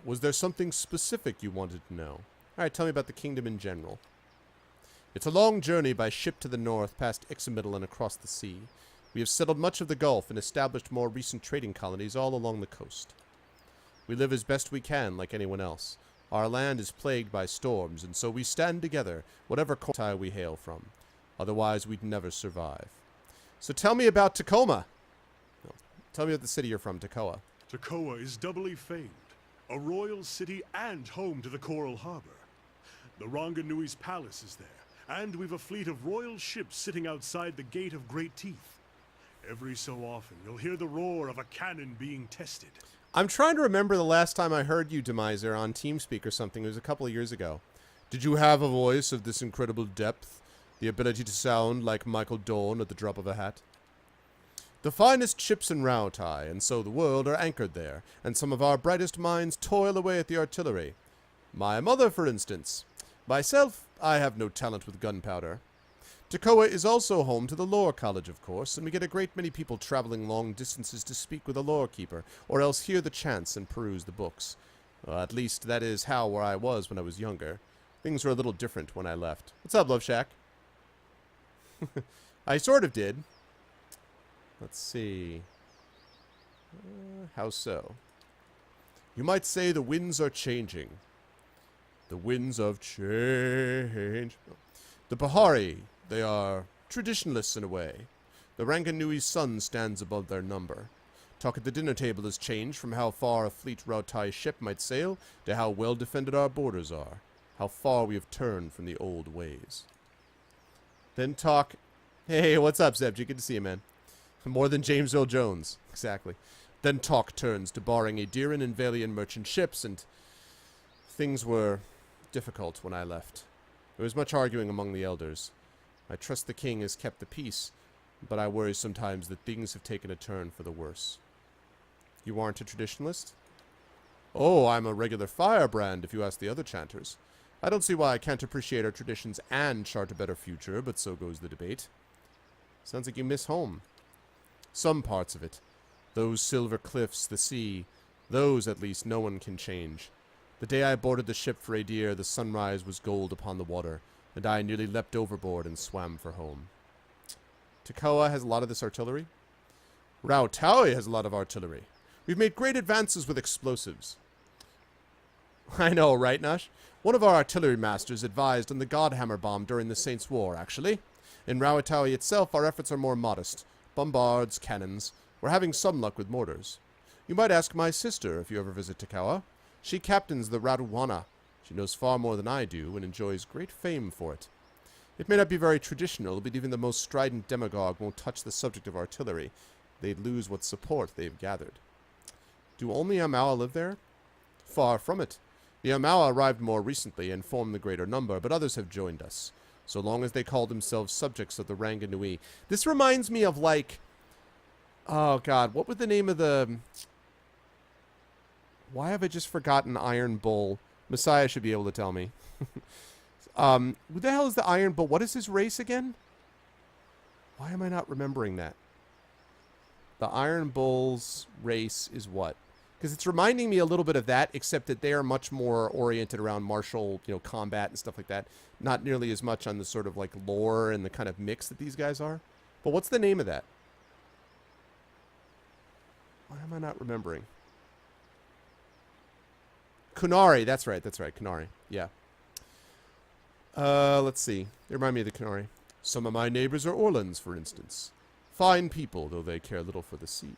Speaker 1: Was there something specific you wanted to know? Alright, tell me about the kingdom in general. It's a long journey by ship to the north, past Ixamiddle and across the sea. We have settled much of the Gulf and established more recent trading colonies all along the coast. We live as best we can, like anyone else. Our land is plagued by storms, and so we stand together, whatever quarter we hail from. Otherwise, we'd never survive. So tell me about Tacoma. No, tell me about the city you're from, Tekoa.
Speaker 2: Tekoa is doubly famed. A royal city and home to the Coral Harbor. The Ranganui's palace is there, and we've a fleet of royal ships sitting outside the Gate of Great Teeth. Every so often, you'll hear the roar of a cannon being tested.
Speaker 1: I'm trying to remember the last time I heard you, Demiser, on TeamSpeak or something. It was a couple of years ago. Did you have a voice of this incredible depth? The ability to sound like Michael Dorn at the drop of a hat? The finest ships in Rauatai, and so the world, are anchored there, and some of our brightest minds toil away at the artillery. My mother, for instance. Myself, I have no talent with gunpowder. Tekoa is also home to the Lore College, of course, and we get a great many people traveling long distances to speak with a lore keeper, or else hear the chants and peruse the books. At least that is how where I was when I was younger. Things were a little different when I left. What's up, Love Shack? I sort of did. Let's see. How so? You might say the winds are changing. The winds of change. The Bahari, they are traditionalists in a way. The Ranganui's sun stands above their number. Talk at the dinner table has changed from how far a fleet Rauatai ship might sail to how well defended our borders are. How far we have turned from the old ways. Then talk... Hey, what's up, Zebji? Good to see you, man. More than James Earl Jones. Exactly. Then talk turns to barring Aediran and Valian merchant ships, and things were difficult when I left. There was much arguing among the elders. I trust the king has kept the peace, but I worry sometimes that things have taken a turn for the worse. You aren't a traditionalist? Oh, I'm a regular firebrand, if you ask the other chanters. I don't see why I can't appreciate our traditions and chart a better future, but so goes the debate. Sounds like you miss home. Some parts of it. Those silver cliffs, the sea, those, at least, no one can change. The day I boarded the ship for Aedir, the sunrise was gold upon the water, and I nearly leapt overboard and swam for home. Tekoa has a lot of this artillery. Rautaui has a lot of artillery. We've made great advances with explosives. I know, right, Nash? One of our artillery masters advised on the Godhammer bomb during the Saints' War, actually. In Rautaui itself, our efforts are more modest. Bombards, cannons. We're having some luck with mortars. You might ask my sister if you ever visit Tekoa. She captains the Raduwana. She knows far more than I do and enjoys great fame for it. It may not be very traditional, but even the most strident demagogue won't touch the subject of artillery. They'd lose what support they've gathered. Do only Amawa live there? Far from it. The Amawa arrived more recently and formed the greater number, but others have joined us, so long as they call themselves subjects of the Ranganui. This reminds me of, like... Oh, God, what was the name of the... Why have I just forgotten Iron Bull? Messiah should be able to tell me. Who the hell is the Iron Bull? What is his race again? Why am I not remembering that? The Iron Bull's race is what? Because it's reminding me a little bit of that, except that they are much more oriented around martial, combat and stuff like that. Not nearly as much on the sort of like lore and the kind of mix that these guys are. But what's the name of that? Why am I not remembering? Kunari, that's right, Kunari, yeah. Let's see. They remind me of the Kunari. Some of my neighbors are Orlans, for instance. Fine people, though they care little for the sea.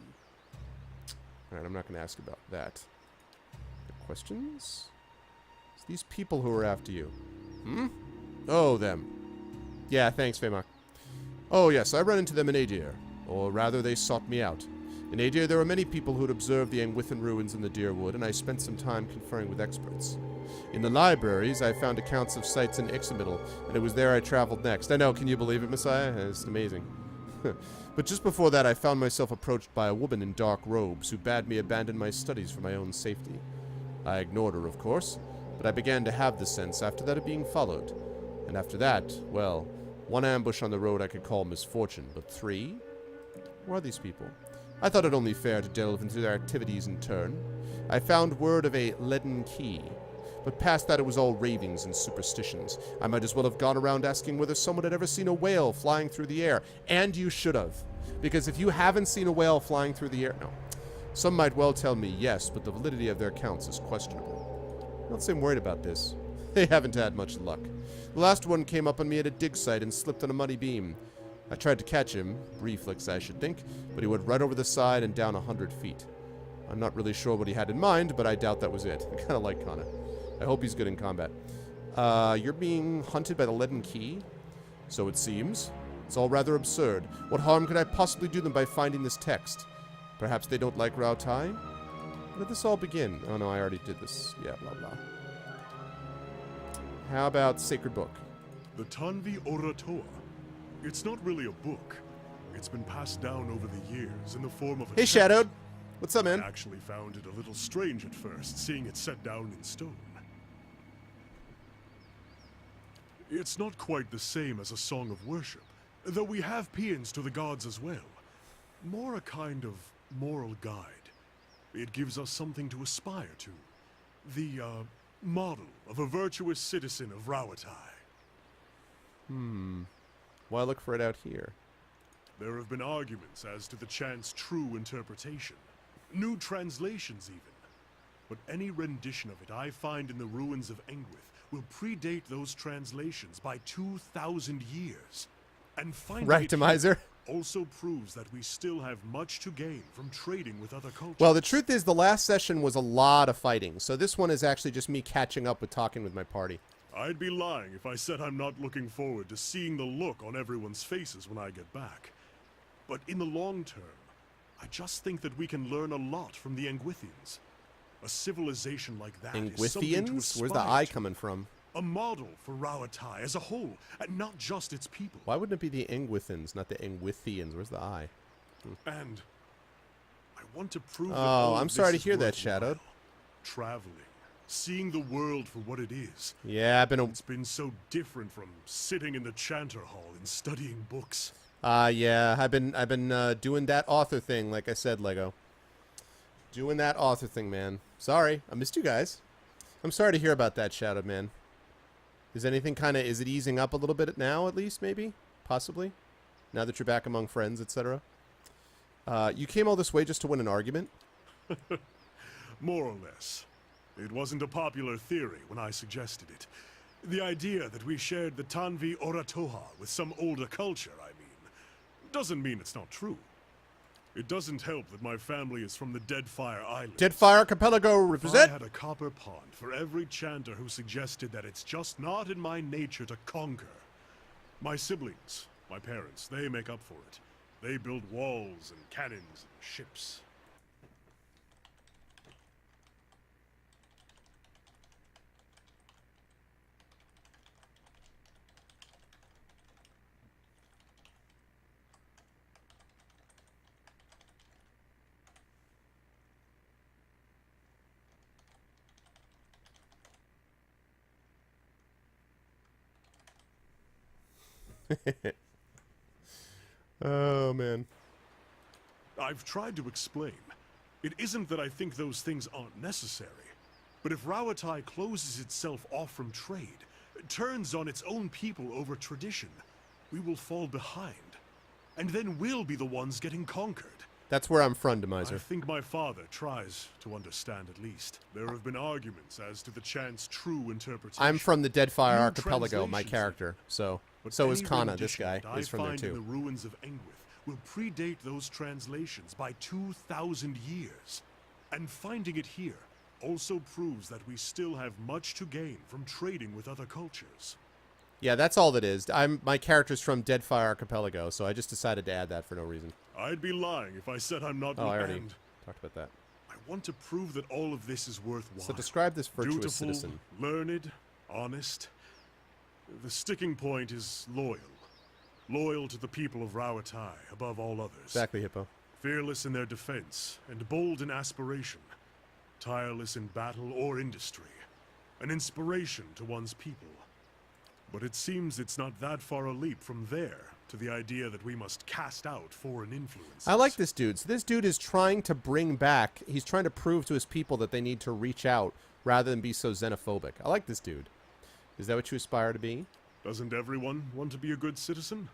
Speaker 1: Alright, I'm not going to ask about that. Questions? It's these people who are after you. Oh, them. Yeah, thanks, Feymok. Oh, yes, I ran into them in Aedir. Or rather, they sought me out. In Aedir, there were many people who had observed the Angwithan ruins in the Deerwood, and I spent some time conferring with experts. In the libraries, I found accounts of sites in Ixamiddle, and it was there I traveled next. I know, can you believe it, Messiah? It's amazing. But just before that, I found myself approached by a woman in dark robes who bade me abandon my studies for my own safety. I ignored her, of course, but I began to have the sense after that of being followed. And after that, well, one ambush on the road I could call misfortune, but 3? Who are these people? I thought it only fair to delve into their activities in turn. I found word of a leaden key, but past that it was all ravings and superstitions. I might as well have gone around asking whether someone had ever seen a whale flying through the air. And you should have. Because if you haven't seen a whale flying through the air... No. Some might well tell me yes, but the validity of their counts is questionable. Don't seem worried about this. They haven't had much luck. The last one came up on me at a dig site and slipped on a muddy beam. I tried to catch him, reflex I should think, but he went right over the side and down 100 feet. I'm not really sure what he had in mind, but I doubt that was it. I kind of like Kana. I hope he's good in combat. You're being hunted by the leaden key? So it seems. It's all rather absurd. What harm could I possibly do them by finding this text? Perhaps they don't like Rautai? How did this all begin? Oh no, I already did this. Yeah, blah blah. How about Sacred Book?
Speaker 2: The Tanvi Oratoa. It's not really a book. It's been passed down over the years in the form of a
Speaker 1: Hey,
Speaker 2: text.
Speaker 1: Shadowed. What's up, man?
Speaker 2: I actually found it a little strange at first, seeing it set down in stone. It's not quite the same as a song of worship, though we have paeans to the gods as well. More a kind of moral guide. It gives us something to aspire to. The, model of a virtuous citizen of Rauatai.
Speaker 1: Why look for it out here?
Speaker 2: There have been arguments as to the chant's true interpretation. New translations, even. But any rendition of it I find in the ruins of Engwith will predate those translations by 2,000 years. And finding it here
Speaker 1: Ractimizer.
Speaker 2: also proves that we still have much to gain from trading with other cultures.
Speaker 1: Well, the truth is the last session was a lot of fighting, so this one is actually just me catching up with talking with my party.
Speaker 2: I'd be lying if I said I'm not looking forward to seeing the look on everyone's faces when I get back. But in the long term, I just think that we can learn a lot from the Engwithians. A civilization like that is something to
Speaker 1: Engwithians? Where's the
Speaker 2: aspire
Speaker 1: I
Speaker 2: to.
Speaker 1: coming from?
Speaker 2: A model for Rauatai as a whole, and not just its people.
Speaker 1: Why wouldn't it be the Engwithans, not the Engwithians? Where's the I?
Speaker 2: And I want to prove that
Speaker 1: Oh,
Speaker 2: all of
Speaker 1: I'm
Speaker 2: this
Speaker 1: sorry to
Speaker 2: is
Speaker 1: hear that,
Speaker 2: worthwhile.
Speaker 1: Shadowed.
Speaker 2: Traveling, seeing the world for what it is.
Speaker 1: Yeah, I've been
Speaker 2: It's been so different from sitting in the Chanter Hall and studying books.
Speaker 1: yeah, I've been doing that author thing, like I said, Lego. Doing that author thing, man. Sorry, I missed you guys. I'm sorry to hear about that, Shadowed man. Is anything is it easing up a little bit now, at least, maybe? Possibly? Now that you're back among friends, etc. You came all this way just to win an argument?
Speaker 2: More or less. It wasn't a popular theory when I suggested it. The idea that we shared the Tanvi Oratoha with some older culture, doesn't mean it's not true. It doesn't help that my family is from the Deadfire Islands.
Speaker 1: Deadfire Archipelago
Speaker 2: If I
Speaker 1: represent?
Speaker 2: had a copper pond for every chanter who suggested that it's just not in my nature to conquer. My siblings, my parents, they make up for it. They build walls and cannons and ships.
Speaker 1: Oh, man.
Speaker 2: I've tried to explain. It isn't that I think those things aren't necessary. But if Rauatai closes itself off from trade, turns on its own people over tradition, we will fall behind. And then we'll be the ones getting conquered.
Speaker 1: That's where I'm from,
Speaker 2: I
Speaker 1: Demiser.
Speaker 2: think my father tries to understand at least. There have been arguments as to the chant's true interpretation.
Speaker 1: I'm from the Deadfire
Speaker 2: New
Speaker 1: Archipelago, my
Speaker 2: translations,
Speaker 1: character. So
Speaker 2: But
Speaker 1: is
Speaker 2: any
Speaker 1: Kana, this
Speaker 2: rendition
Speaker 1: guy.
Speaker 2: that I
Speaker 1: He's from there
Speaker 2: find in the
Speaker 1: too.
Speaker 2: ruins of Engwith will predate those translations by 2,000 years. And finding it here also proves that we still have much to gain from trading with other cultures.
Speaker 1: Yeah, that's all that is. My character's from Deadfire Archipelago, so I just decided to add that for no reason.
Speaker 2: I'd be lying if I said I'm not
Speaker 1: Oh, I already
Speaker 2: and
Speaker 1: talked about that.
Speaker 2: I want to prove that all of this is worthwhile.
Speaker 1: So describe this virtuous
Speaker 2: Dutiful,
Speaker 1: citizen.
Speaker 2: learned, honest. The sticking point is loyal. Loyal to the people of Rauatai above all others.
Speaker 1: Exactly, Hippo.
Speaker 2: Fearless in their defense and bold in aspiration. Tireless in battle or industry. An inspiration to one's people. But it seems it's not that far a leap from there to the idea that we must cast out foreign influences.
Speaker 1: I like this dude. So this dude is trying to bring back, he's trying to prove to his people that they need to reach out rather than be so xenophobic. I like this dude. Is that what you aspire to be?
Speaker 2: Doesn't everyone want to be a good citizen?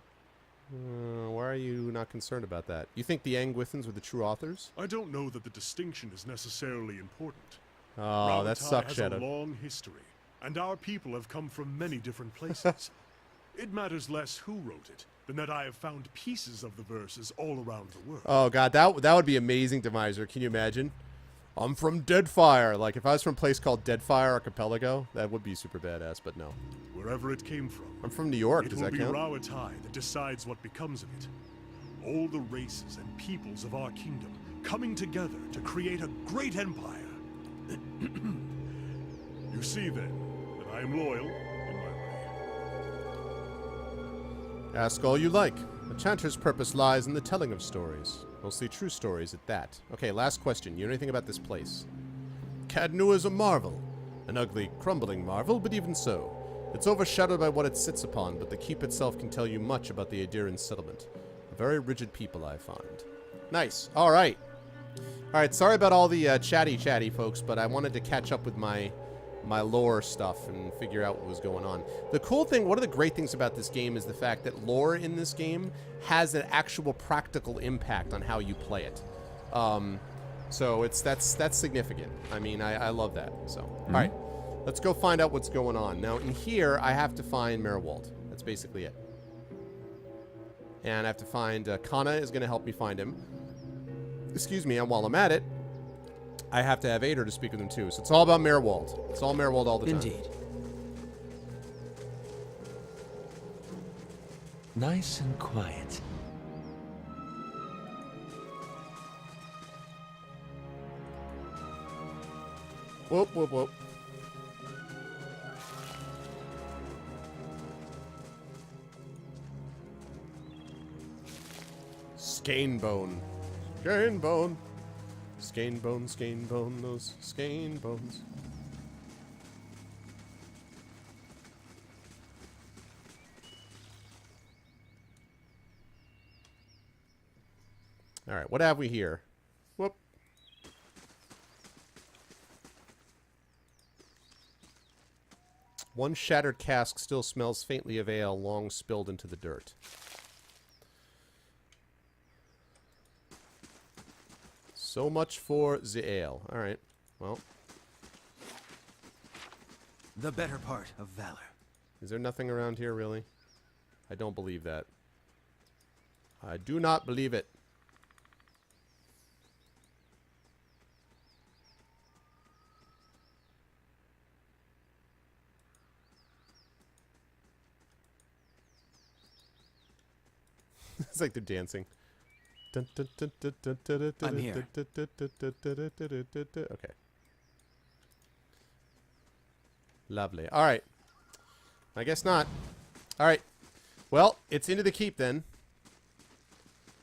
Speaker 1: Why are you not concerned about that? You think the Engwithans were the true authors?
Speaker 2: I don't know that the distinction is necessarily important.
Speaker 1: Oh, that
Speaker 2: Rauatai
Speaker 1: sucks,
Speaker 2: has
Speaker 1: Shadow.
Speaker 2: a long history, and our people have come from many different places. It matters less who wrote it than that I have found pieces of the verses all around the world.
Speaker 1: Oh, God, that would be amazing, Demiser. Can you imagine? I'm from Deadfire. Like, if I was from a place called Deadfire Archipelago, that would be super badass, but no.
Speaker 2: Wherever it came from,
Speaker 1: I'm from New York.
Speaker 2: it
Speaker 1: Does
Speaker 2: will
Speaker 1: that
Speaker 2: be
Speaker 1: count?
Speaker 2: Rauatai that decides what becomes of it. All the races and peoples of our kingdom coming together to create a great empire. You see, then, that I am loyal in my way.
Speaker 1: Ask all you like. A chanter's purpose lies in the telling of stories. Mostly true stories at that. Okay, last question. You know anything about this place? Cadnu is a marvel. An ugly, crumbling marvel, but even so. It's overshadowed by what it sits upon, but the keep itself can tell you much about the Adiran settlement. A very rigid people, I find. Nice. All right. All right, sorry about all the chatty folks, but I wanted to catch up with my lore stuff and figure out what was going on. The cool thing, one of the great things about this game is the fact that lore in this game has an actual practical impact on how you play it. So that's significant. I mean, I love that. So, all right, let's go find out what's going on. Now, in here, I have to find Merwald. That's basically it. And I have to find, Kana is going to help me find him. Excuse me, and while I'm at it, I have to have Ader to speak with him too. So it's all about Merwald. It's all Merwald all the time.
Speaker 3: Indeed. Nice and quiet.
Speaker 1: Whoop, whoop, whoop. Scanebone. Scanebone. Scanebone, Scanebone, those Scanebones. Alright, what have we here? Whoop. One shattered cask still smells faintly of ale long spilled into the dirt. So much for the ale. Alright, well.
Speaker 3: The better part of valor.
Speaker 1: Is there nothing around here, really? I don't believe that. I do not believe it. It's like they're dancing.
Speaker 3: I'm here.
Speaker 1: Okay. Lovely. All right. I guess not. All right. Well, it's into the keep then.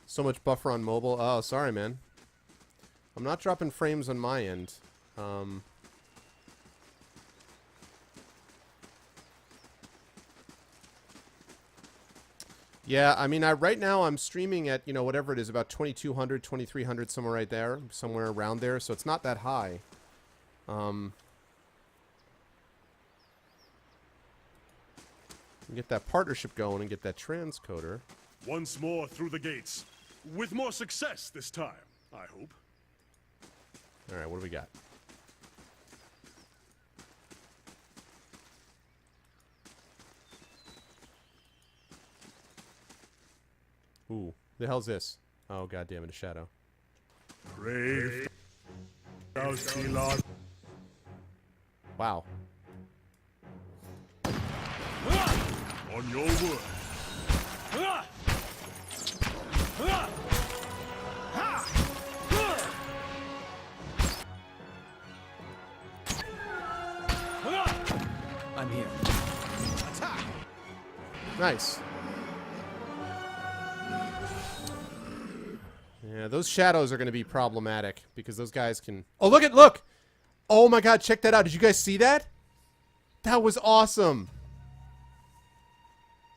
Speaker 1: So much buffer on mobile. Oh, sorry, man. I'm not dropping frames on my end. Yeah, I mean, right now I'm streaming at, you know, whatever it is, about 2200, 2300, somewhere right there, somewhere around there, so it's not that high. Get that partnership going and get that transcoder.
Speaker 2: Once more through the gates. With more success this time, I hope.
Speaker 1: Alright, what do we got? Ooh, the hell's this? Oh, god damn it, a shadow.
Speaker 2: Brave. Thou sea lord.
Speaker 1: Wow.
Speaker 2: On your word.
Speaker 3: I'm here.
Speaker 1: Nice. Yeah, those shadows are going to be problematic because those guys can... Oh, look! Oh my god, check that out. Did you guys see that? That was awesome.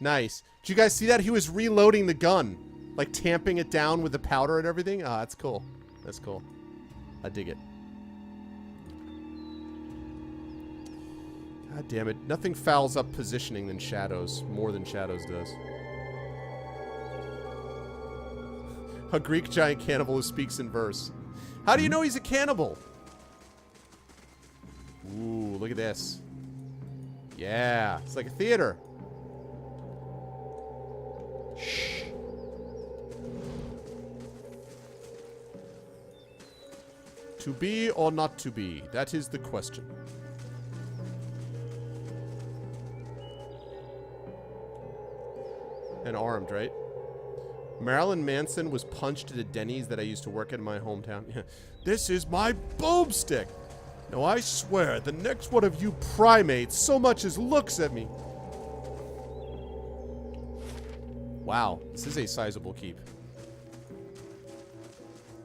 Speaker 1: Nice. Did you guys see that? He was reloading the gun. Like, tamping it down with the powder and everything. Ah, that's cool. That's cool. I dig it. God damn it. Nothing fouls up positioning than shadows. More than shadows does. A Greek giant cannibal who speaks in verse. How do you know he's a cannibal? Ooh, look at this. Yeah, it's like a theater. Shh. To be or not to be? That is the question. And armed, right? Marilyn Manson was punched at a Denny's that I used to work at in my hometown. This is my boomstick. Now I swear, the next one of you primates so much as looks at me. Wow, this is a sizable keep.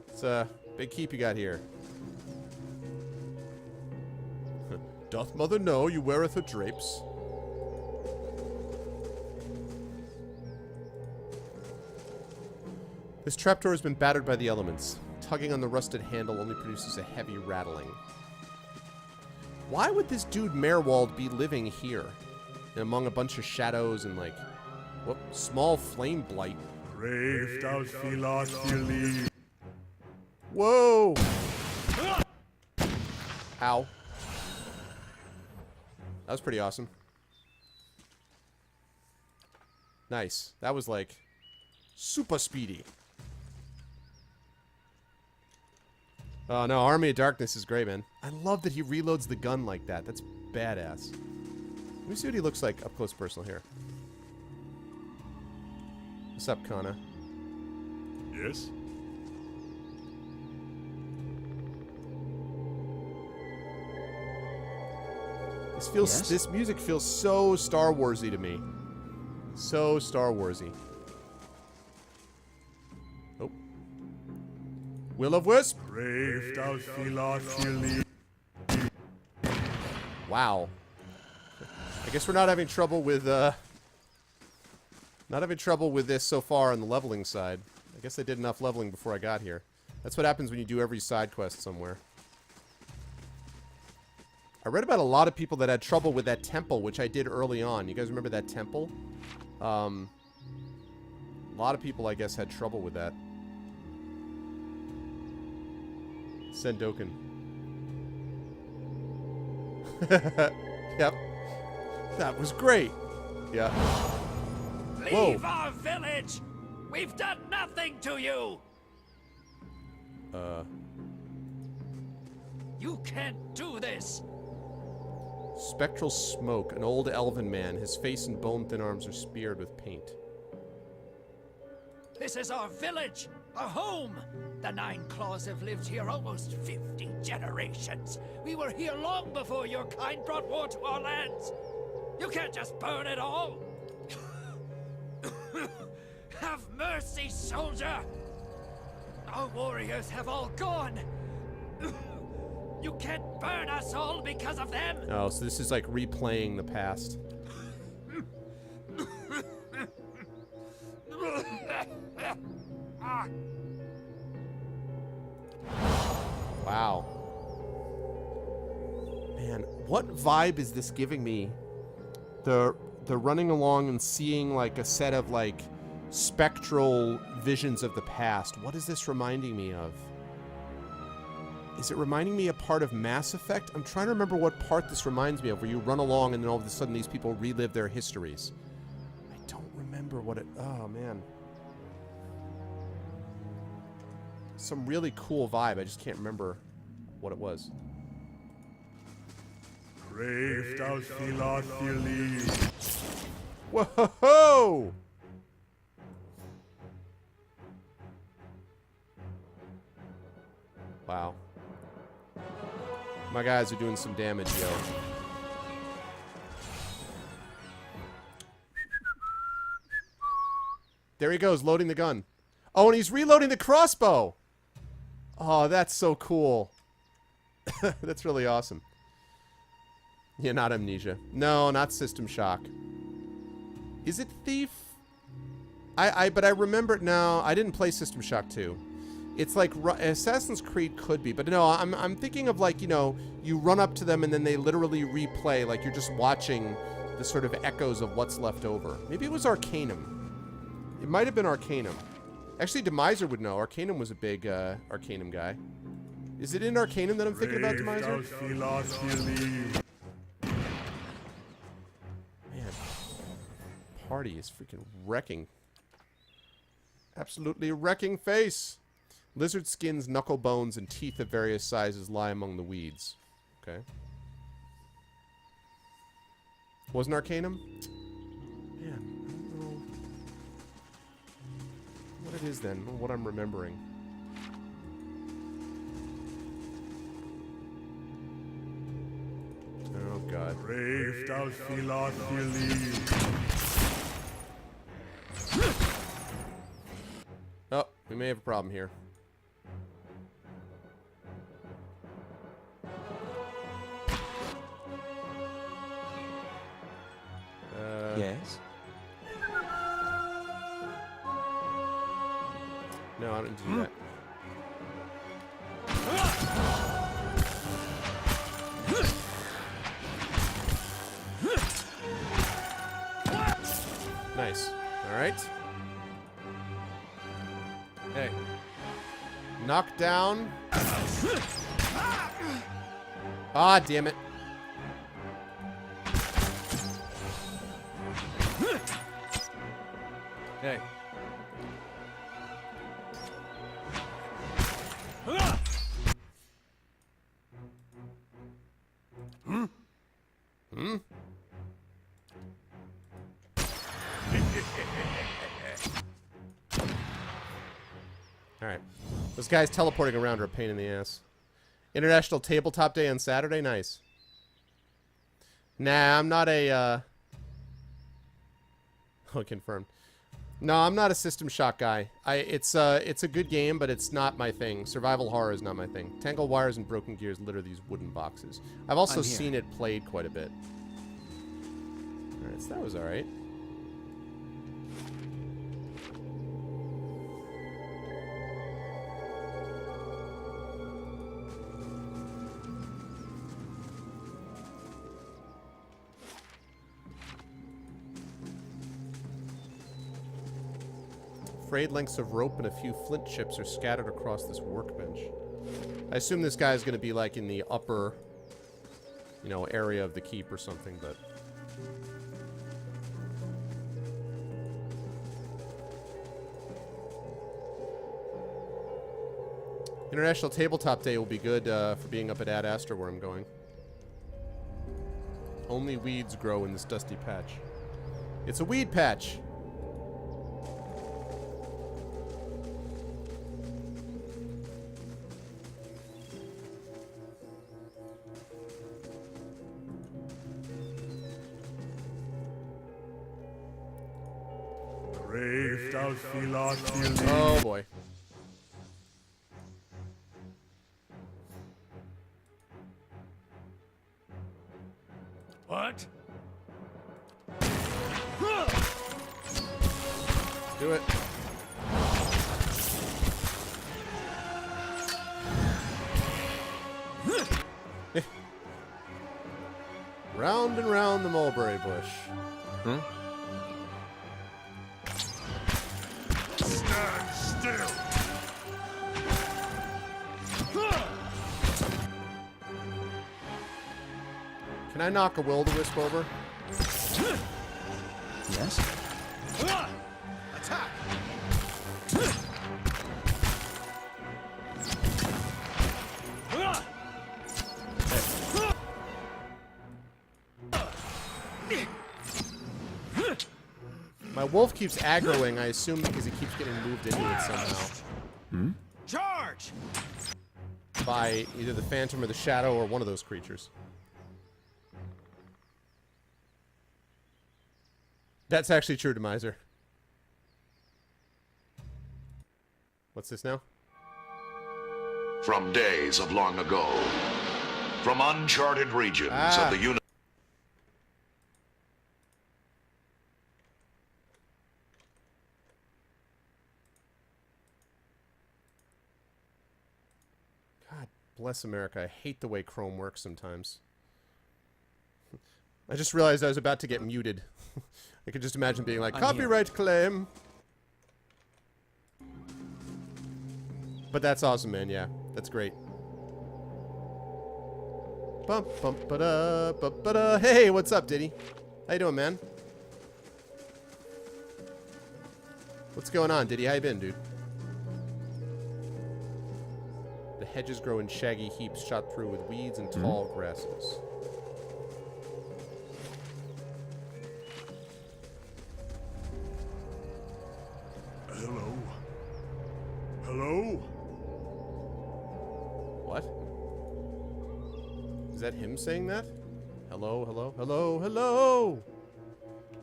Speaker 1: It's a big keep you got here. Doth mother know you weareth her drapes? This trapdoor has been battered by the elements. Tugging on the rusted handle only produces a heavy rattling. Why would this dude Merwald be living here? And among a bunch of shadows and like... Whoop, small flame blight.
Speaker 2: Brave thou sea lord, believe.
Speaker 1: Whoa! Ow. That was pretty awesome. Nice. That was like... super speedy. Oh no, Army of Darkness is great, man. I love that he reloads the gun like that. That's badass. Let me see what he looks like up close personal here. What's up, Kana?
Speaker 2: Yes?
Speaker 3: Yes?
Speaker 1: This music feels so Star Warsy to me. So Star Warsy. Oh. Will of Wisp.
Speaker 2: Brave Dalfilathili.
Speaker 1: Wow. I guess we're not having trouble with this so far on the leveling side. I guess I did enough leveling before I got here. That's what happens when you do every side quest somewhere. I read about a lot of people that had trouble with that temple, which I did early on. You guys remember that temple? A lot of people, I guess, had trouble with that. Sendoken. Yep. That was great. Yeah.
Speaker 6: Leave our village! We've done nothing to you! You can't do this!
Speaker 1: Spectral smoke. An old elven man. His face and bone-thin arms are speared with paint.
Speaker 6: This is our village! Our home! The Nine Claws have lived here almost 50 generations. We were here long before your kind brought war to our lands. You can't just burn it all! Have mercy, soldier! Our warriors have all gone! You can't burn us all because of them!
Speaker 1: Oh, so this is like replaying the past. Wow. Man, what vibe is this giving me? The running along and seeing like a set of like spectral visions of the past. What is this reminding me of? Is it reminding me a part of Mass Effect? I'm trying to remember what part this reminds me of, where you run along and then all of a sudden these people relive their histories. I don't remember what it... Oh, man. Some really cool vibe. I just can't remember what it was.
Speaker 2: Brave Dalfilathili.
Speaker 1: Whoa! Wow. My guys are doing some damage, yo. There he goes, loading the gun. Oh, and he's reloading the crossbow! Oh, that's so cool. That's really awesome. Yeah, not Amnesia. No, not System Shock. Is it Thief? But I remember... No, I didn't play System Shock 2. It's like Assassin's Creed could be, but no, I'm thinking of like, you know, you run up to them and then they literally replay, like you're just watching the sort of echoes of what's left over. Maybe it was Arcanum. It might have been Arcanum. Actually, Demiser would know. Arcanum was a big Arcanum guy. Is it in Arcanum that I'm thinking about, Demiser? Man, party is freaking wrecking. Absolutely wrecking face. Lizard skins, knuckle bones, and teeth of various sizes lie among the weeds. Okay. Wasn't Arcanum? Man, I don't know what it is then, or what I'm remembering. Oh, God.
Speaker 2: Brave Dalfilathili.
Speaker 1: Oh, we may have a problem here.
Speaker 3: Yes?
Speaker 1: No, I didn't do that. Nice. All right. Hey. Knock down. Ah, damn it. Hey. Alright. Those guys teleporting around are a pain in the ass. International Tabletop Day on Saturday? Nice. Nah, I'm not a, Oh, confirmed. No, I'm not a System Shock guy. It's a good game, but it's not my thing. Survival horror is not my thing. Tangled wires and broken gears litter these wooden boxes. I've also seen it played quite a bit. Alright, so that was alright. Frayed lengths of rope and a few flint chips are scattered across this workbench. I assume this guy is going to be like in the upper, you know, area of the keep or something, but... International Tabletop Day will be good for being up at Ad Astra where I'm going. Only weeds grow in this dusty patch. It's a weed patch! Oh boy.
Speaker 5: What?
Speaker 1: Do it. Round and round the mulberry bush.
Speaker 4: Hmm?
Speaker 2: Stand still!
Speaker 1: Can I knock a will-o-wisp over?
Speaker 3: Yes?
Speaker 5: Attack!
Speaker 1: My wolf keeps aggroing, I assume because he keeps getting moved into it somehow.
Speaker 5: Charge!
Speaker 1: By either the phantom or the shadow or one of those creatures. That's actually true to Miser. What's this now?
Speaker 7: From days of long ago, from uncharted regions of the universe.
Speaker 1: God bless America. I hate the way Chrome works sometimes. I just realized I was about to get muted. I could just imagine being like, copyright claim. But that's awesome, man. Yeah, that's great. Bump, bump, ba-da, ba-da. Hey, what's up, Diddy? How you doing, man? What's going on, Diddy? How you been, dude? The hedges grow in shaggy heaps shot through with weeds and tall grasses.
Speaker 2: Hello? Hello?
Speaker 1: What? Is that him saying that? Hello, hello, hello, hello!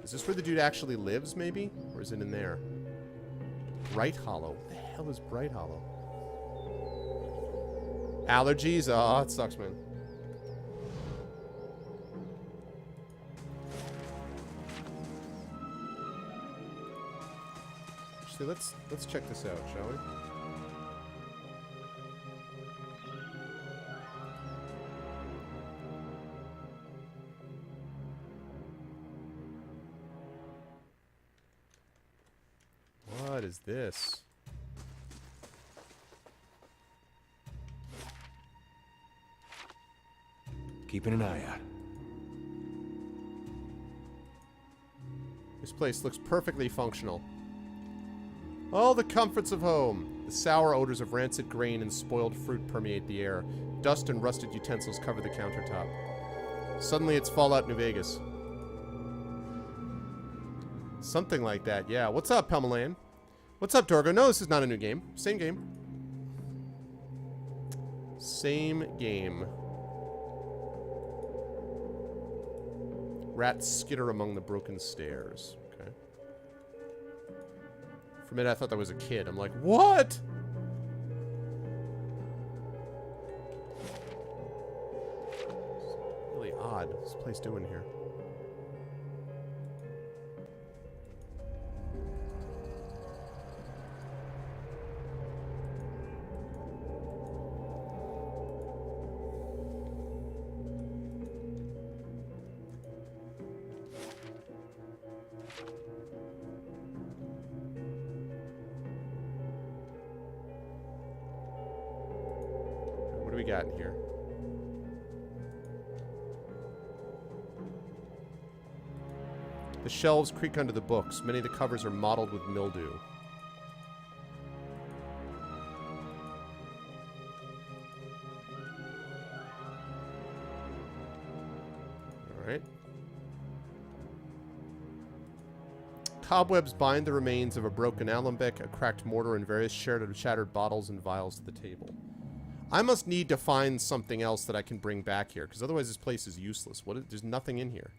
Speaker 1: Is this where the dude actually lives, maybe? Or is it in there? Bright Hollow. What the hell is Bright Hollow? Allergies? Oh, it sucks, man. Actually, let's check this out, shall we? What is this?
Speaker 4: Keeping an eye out.
Speaker 1: This place looks perfectly functional. All the comforts of home. The sour odors of rancid grain and spoiled fruit permeate the air. Dust and rusted utensils cover the countertop. Suddenly it's Fallout New Vegas. Something like that, yeah. What's up, Pelmalan? What's up, Dorgo? No, this is not a new game. Same game. Same game. Rats skitter among the broken stairs. Okay. For a minute, I thought that was a kid. I'm like, what? It's really odd. What's this place doing here? What do we got in here? The shelves creak under the books. Many of the covers are mottled with mildew. Alright. Cobwebs bind the remains of a broken alembic, a cracked mortar, and various shattered bottles and vials to the table. I must need to find something else that I can bring back here, because otherwise this place is useless. There's nothing in here.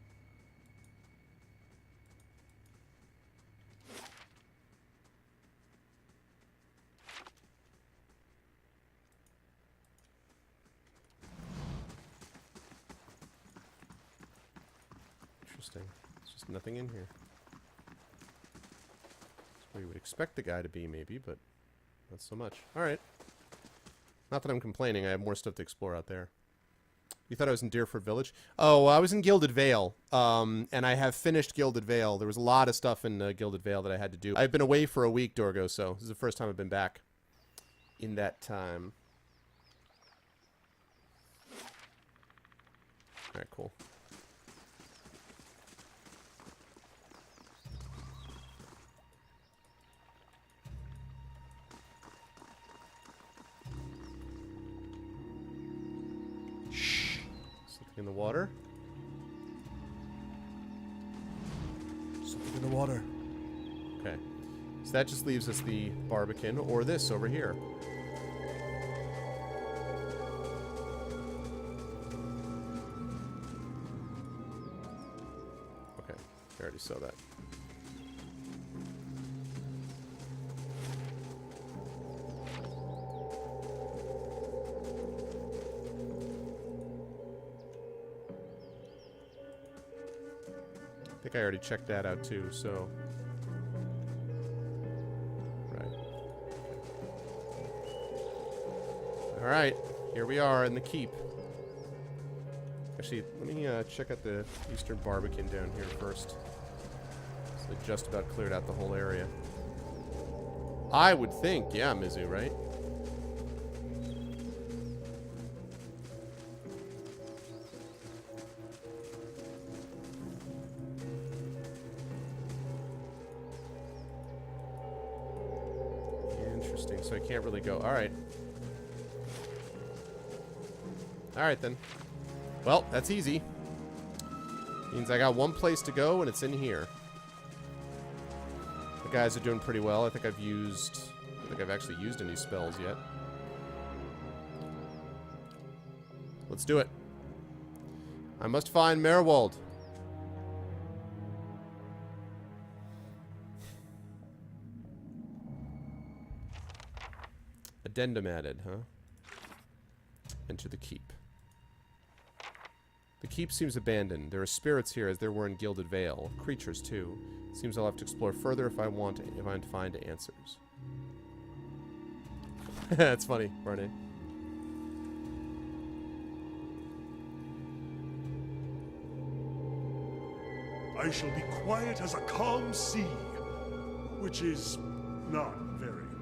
Speaker 1: Interesting. There's just nothing in here. That's where you would expect the guy to be, maybe, but not so much. Alright. Not that I'm complaining, I have more stuff to explore out there. You thought I was in Deerford Village? Oh, I was in Gilded Vale, and I have finished Gilded Vale. There was a lot of stuff in Gilded Vale that I had to do. I've been away for a week, Dorgo, so this is the first time I've been back in that time. Alright, cool. In the water.
Speaker 5: Something in the water.
Speaker 1: Okay. So that just leaves us the Barbican or this over here. Okay. I already saw that. I think I already checked that out too, so... Right. Alright, here we are in the keep. Actually, let me check out the Eastern Barbican down here first. So they just about cleared out the whole area. I would think, yeah, Mizu, right? So I can't really go. Alright. Alright then. Well, that's easy. Means I got one place to go and it's in here. The guys are doing pretty well. I think I've actually used any spells yet. Let's do it. I must find Merwald. Addendum added, huh? Enter the keep. The keep seems abandoned. There are spirits here as there were in Gilded Vale. Creatures, too. Seems I'll have to explore further if I find answers. That's funny, Barney.
Speaker 2: I shall be quiet as a calm sea, which is not very quiet.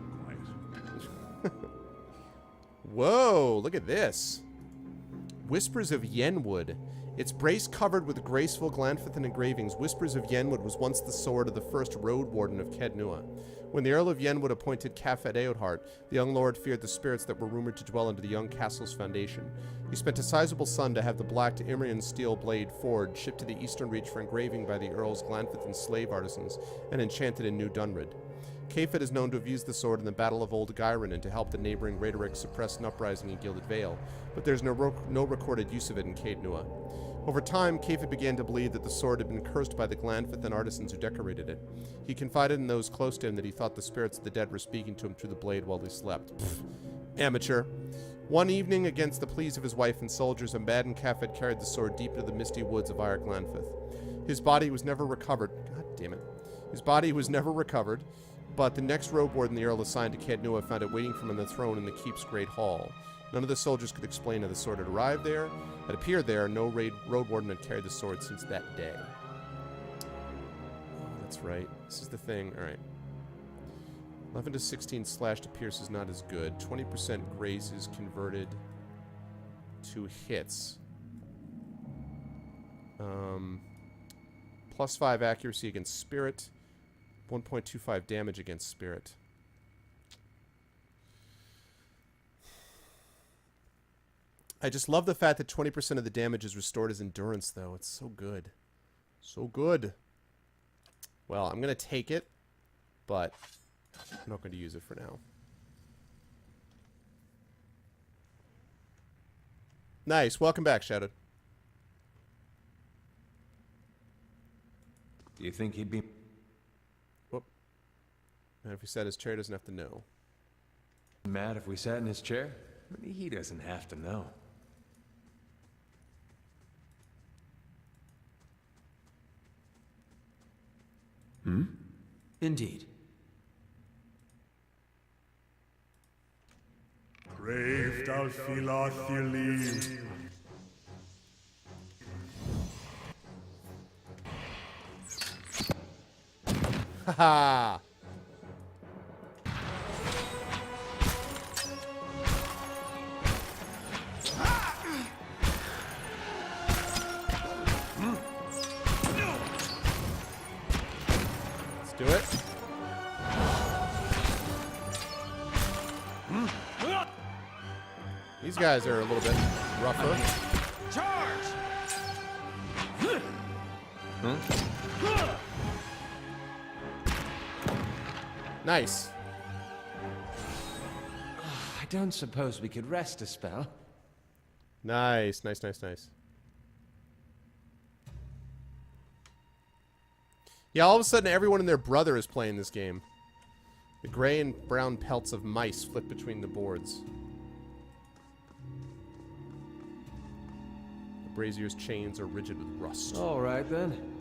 Speaker 1: Whoa, look at this. Whispers of Yenwood. Its brace covered with graceful Glanfithan engravings, Whispers of Yenwood was once the sword of the first Road Warden of Kednua. When the Earl of Yenwood appointed Cafet Eodhart, the young lord feared the spirits that were rumored to dwell under the young castle's foundation. He spent a sizable sum to have the black Imrian steel blade forged, shipped to the Eastern Reach for engraving by the Earl's Glanfithan slave artisans, and enchanted in New Dunrid. Cafet is known to have used the sword in the Battle of Old Gyron and to help the neighboring Raederic suppress an uprising in Gilded Vale, but there's no recorded use of it in Caed Nua. Over time, Kafid began to believe that the sword had been cursed by the Glanfith and artisans who decorated it. He confided in those close to him that he thought the spirits of the dead were speaking to him through the blade while he slept. Pfft. Amateur. One evening, against the pleas of his wife and soldiers, a maddened Kafid carried the sword deep into the misty woods of Ire Glanfith. His body was never recovered. God damn it. His body was never recovered, but the next road warden the Earl assigned to Caed Nua found it waiting for him on the throne in the keep's great hall. None of the soldiers could explain how the sword had arrived there, had appeared there. No road warden had carried the sword since that day. Oh, that's right. This is the thing. All right. 11 to 16 slash to pierce is not as good. 20% grace is converted to hits. Plus 5 accuracy against spirit. 1.25 damage against spirit. I just love the fact that 20% of the damage is restored as endurance, though. It's so good. So good. Well, I'm going to take it, but I'm not going to use it for now. Nice. Welcome back, Shadowed.
Speaker 4: Do you think he'd be...
Speaker 1: Whoop. And if he sat in his chair, he doesn't have to know.
Speaker 4: mad if we sat in his chair? He doesn't have to know.
Speaker 3: Hmm?
Speaker 8: Indeed.
Speaker 2: Brave Dalfilathili.
Speaker 1: Haha. Let's do it. These guys are a little bit rougher.
Speaker 6: Charge!
Speaker 1: Nice.
Speaker 4: I don't suppose we could rest a spell.
Speaker 1: Nice, nice, nice, nice. Yeah, all of a sudden everyone and their brother is playing this game. The gray and brown pelts of mice flit between the boards. The brazier's chains are rigid with rust.
Speaker 4: All right, then.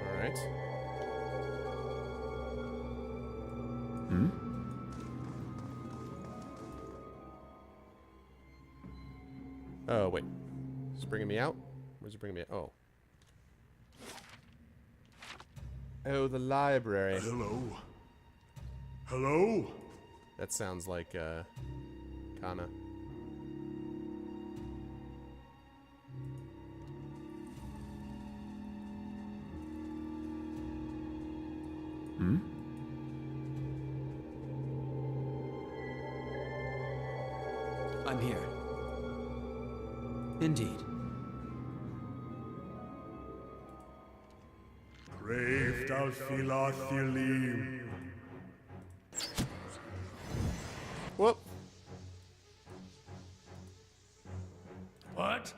Speaker 1: All right.
Speaker 3: Hmm?
Speaker 1: Oh, wait. Is it bringing me out? Where's it bringing me out? Oh. Oh, the library.
Speaker 2: Hello? Hello?
Speaker 1: That sounds like, Kana.
Speaker 3: Hmm?
Speaker 8: I'm here. Indeed.
Speaker 2: Brave Dalfilathili.
Speaker 1: Whoop.
Speaker 5: What?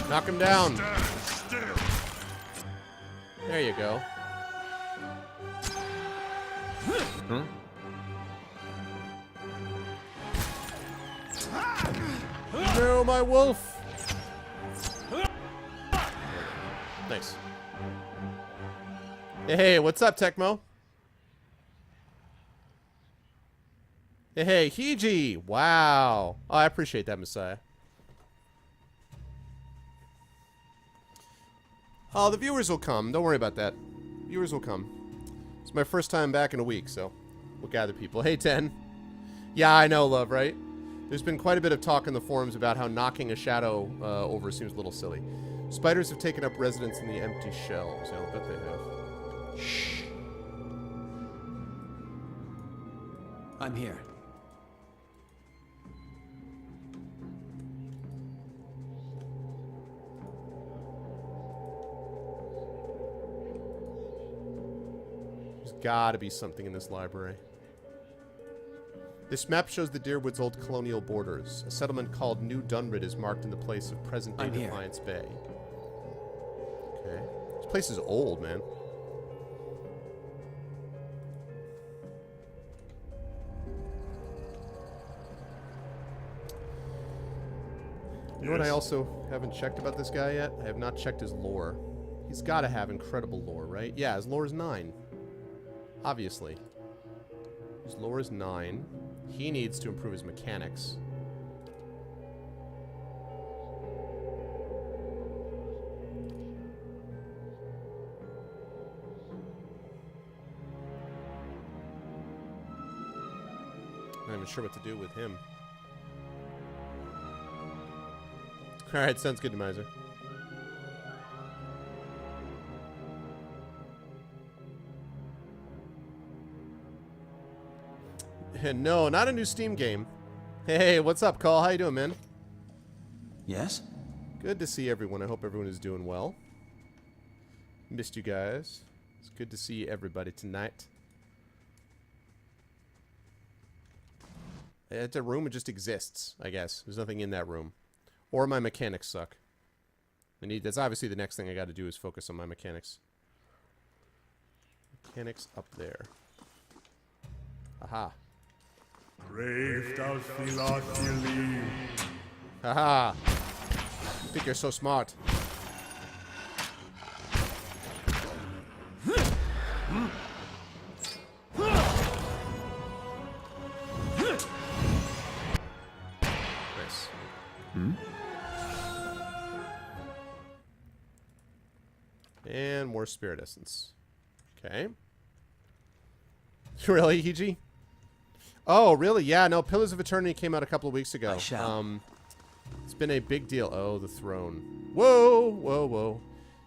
Speaker 1: Knock him down.
Speaker 2: Stand still.
Speaker 1: There you go.
Speaker 3: Huh?
Speaker 1: No, my wolf. Nice. Hey, what's up, Tecmo? Hey, Hiji. Wow. Oh, I appreciate that, Messiah. Oh, the viewers will come. Don't worry about that. Viewers will come. It's my first time back in a week, so we'll gather people. Hey, 10. Yeah, I know, love, right? There's been quite a bit of talk in the forums about how knocking a shadow over seems a little silly. Spiders have taken up residence in the empty shelves. I'll bet they have.
Speaker 8: I'm here.
Speaker 1: gotta be something in this library. This map shows the Deerwood's old colonial borders. A settlement called New Dunrid is marked in the place of present-day
Speaker 8: I'm here.
Speaker 1: Defiance Bay. Okay. This place is old, man. You know what I also haven't checked about this guy yet? I have not checked his lore. He's got to have incredible lore, right? Yeah, his lore is 9. Obviously. His lore is 9. He needs to improve his mechanics. I'm not even sure what to do with him. Alright, sounds good to Miser. No, not a new Steam game. Hey, what's up, Call? How you doing, man?
Speaker 8: Yes?
Speaker 1: Good to see everyone. I hope everyone is doing well. Missed you guys. It's good to see everybody tonight. It's a room, it just exists, I guess. There's nothing in that room. Or my mechanics suck. That's obviously the next thing I got to do is focus on my mechanics. Mechanics up there. Aha. Haha. You think you're so smart. Nice. And more spirit essence. Okay. Really, Hiji? Oh, really? Yeah, no, Pillars of Eternity came out a couple of weeks ago.
Speaker 8: I shall.
Speaker 1: It's been a big deal. Oh, the throne. Whoa, whoa, whoa.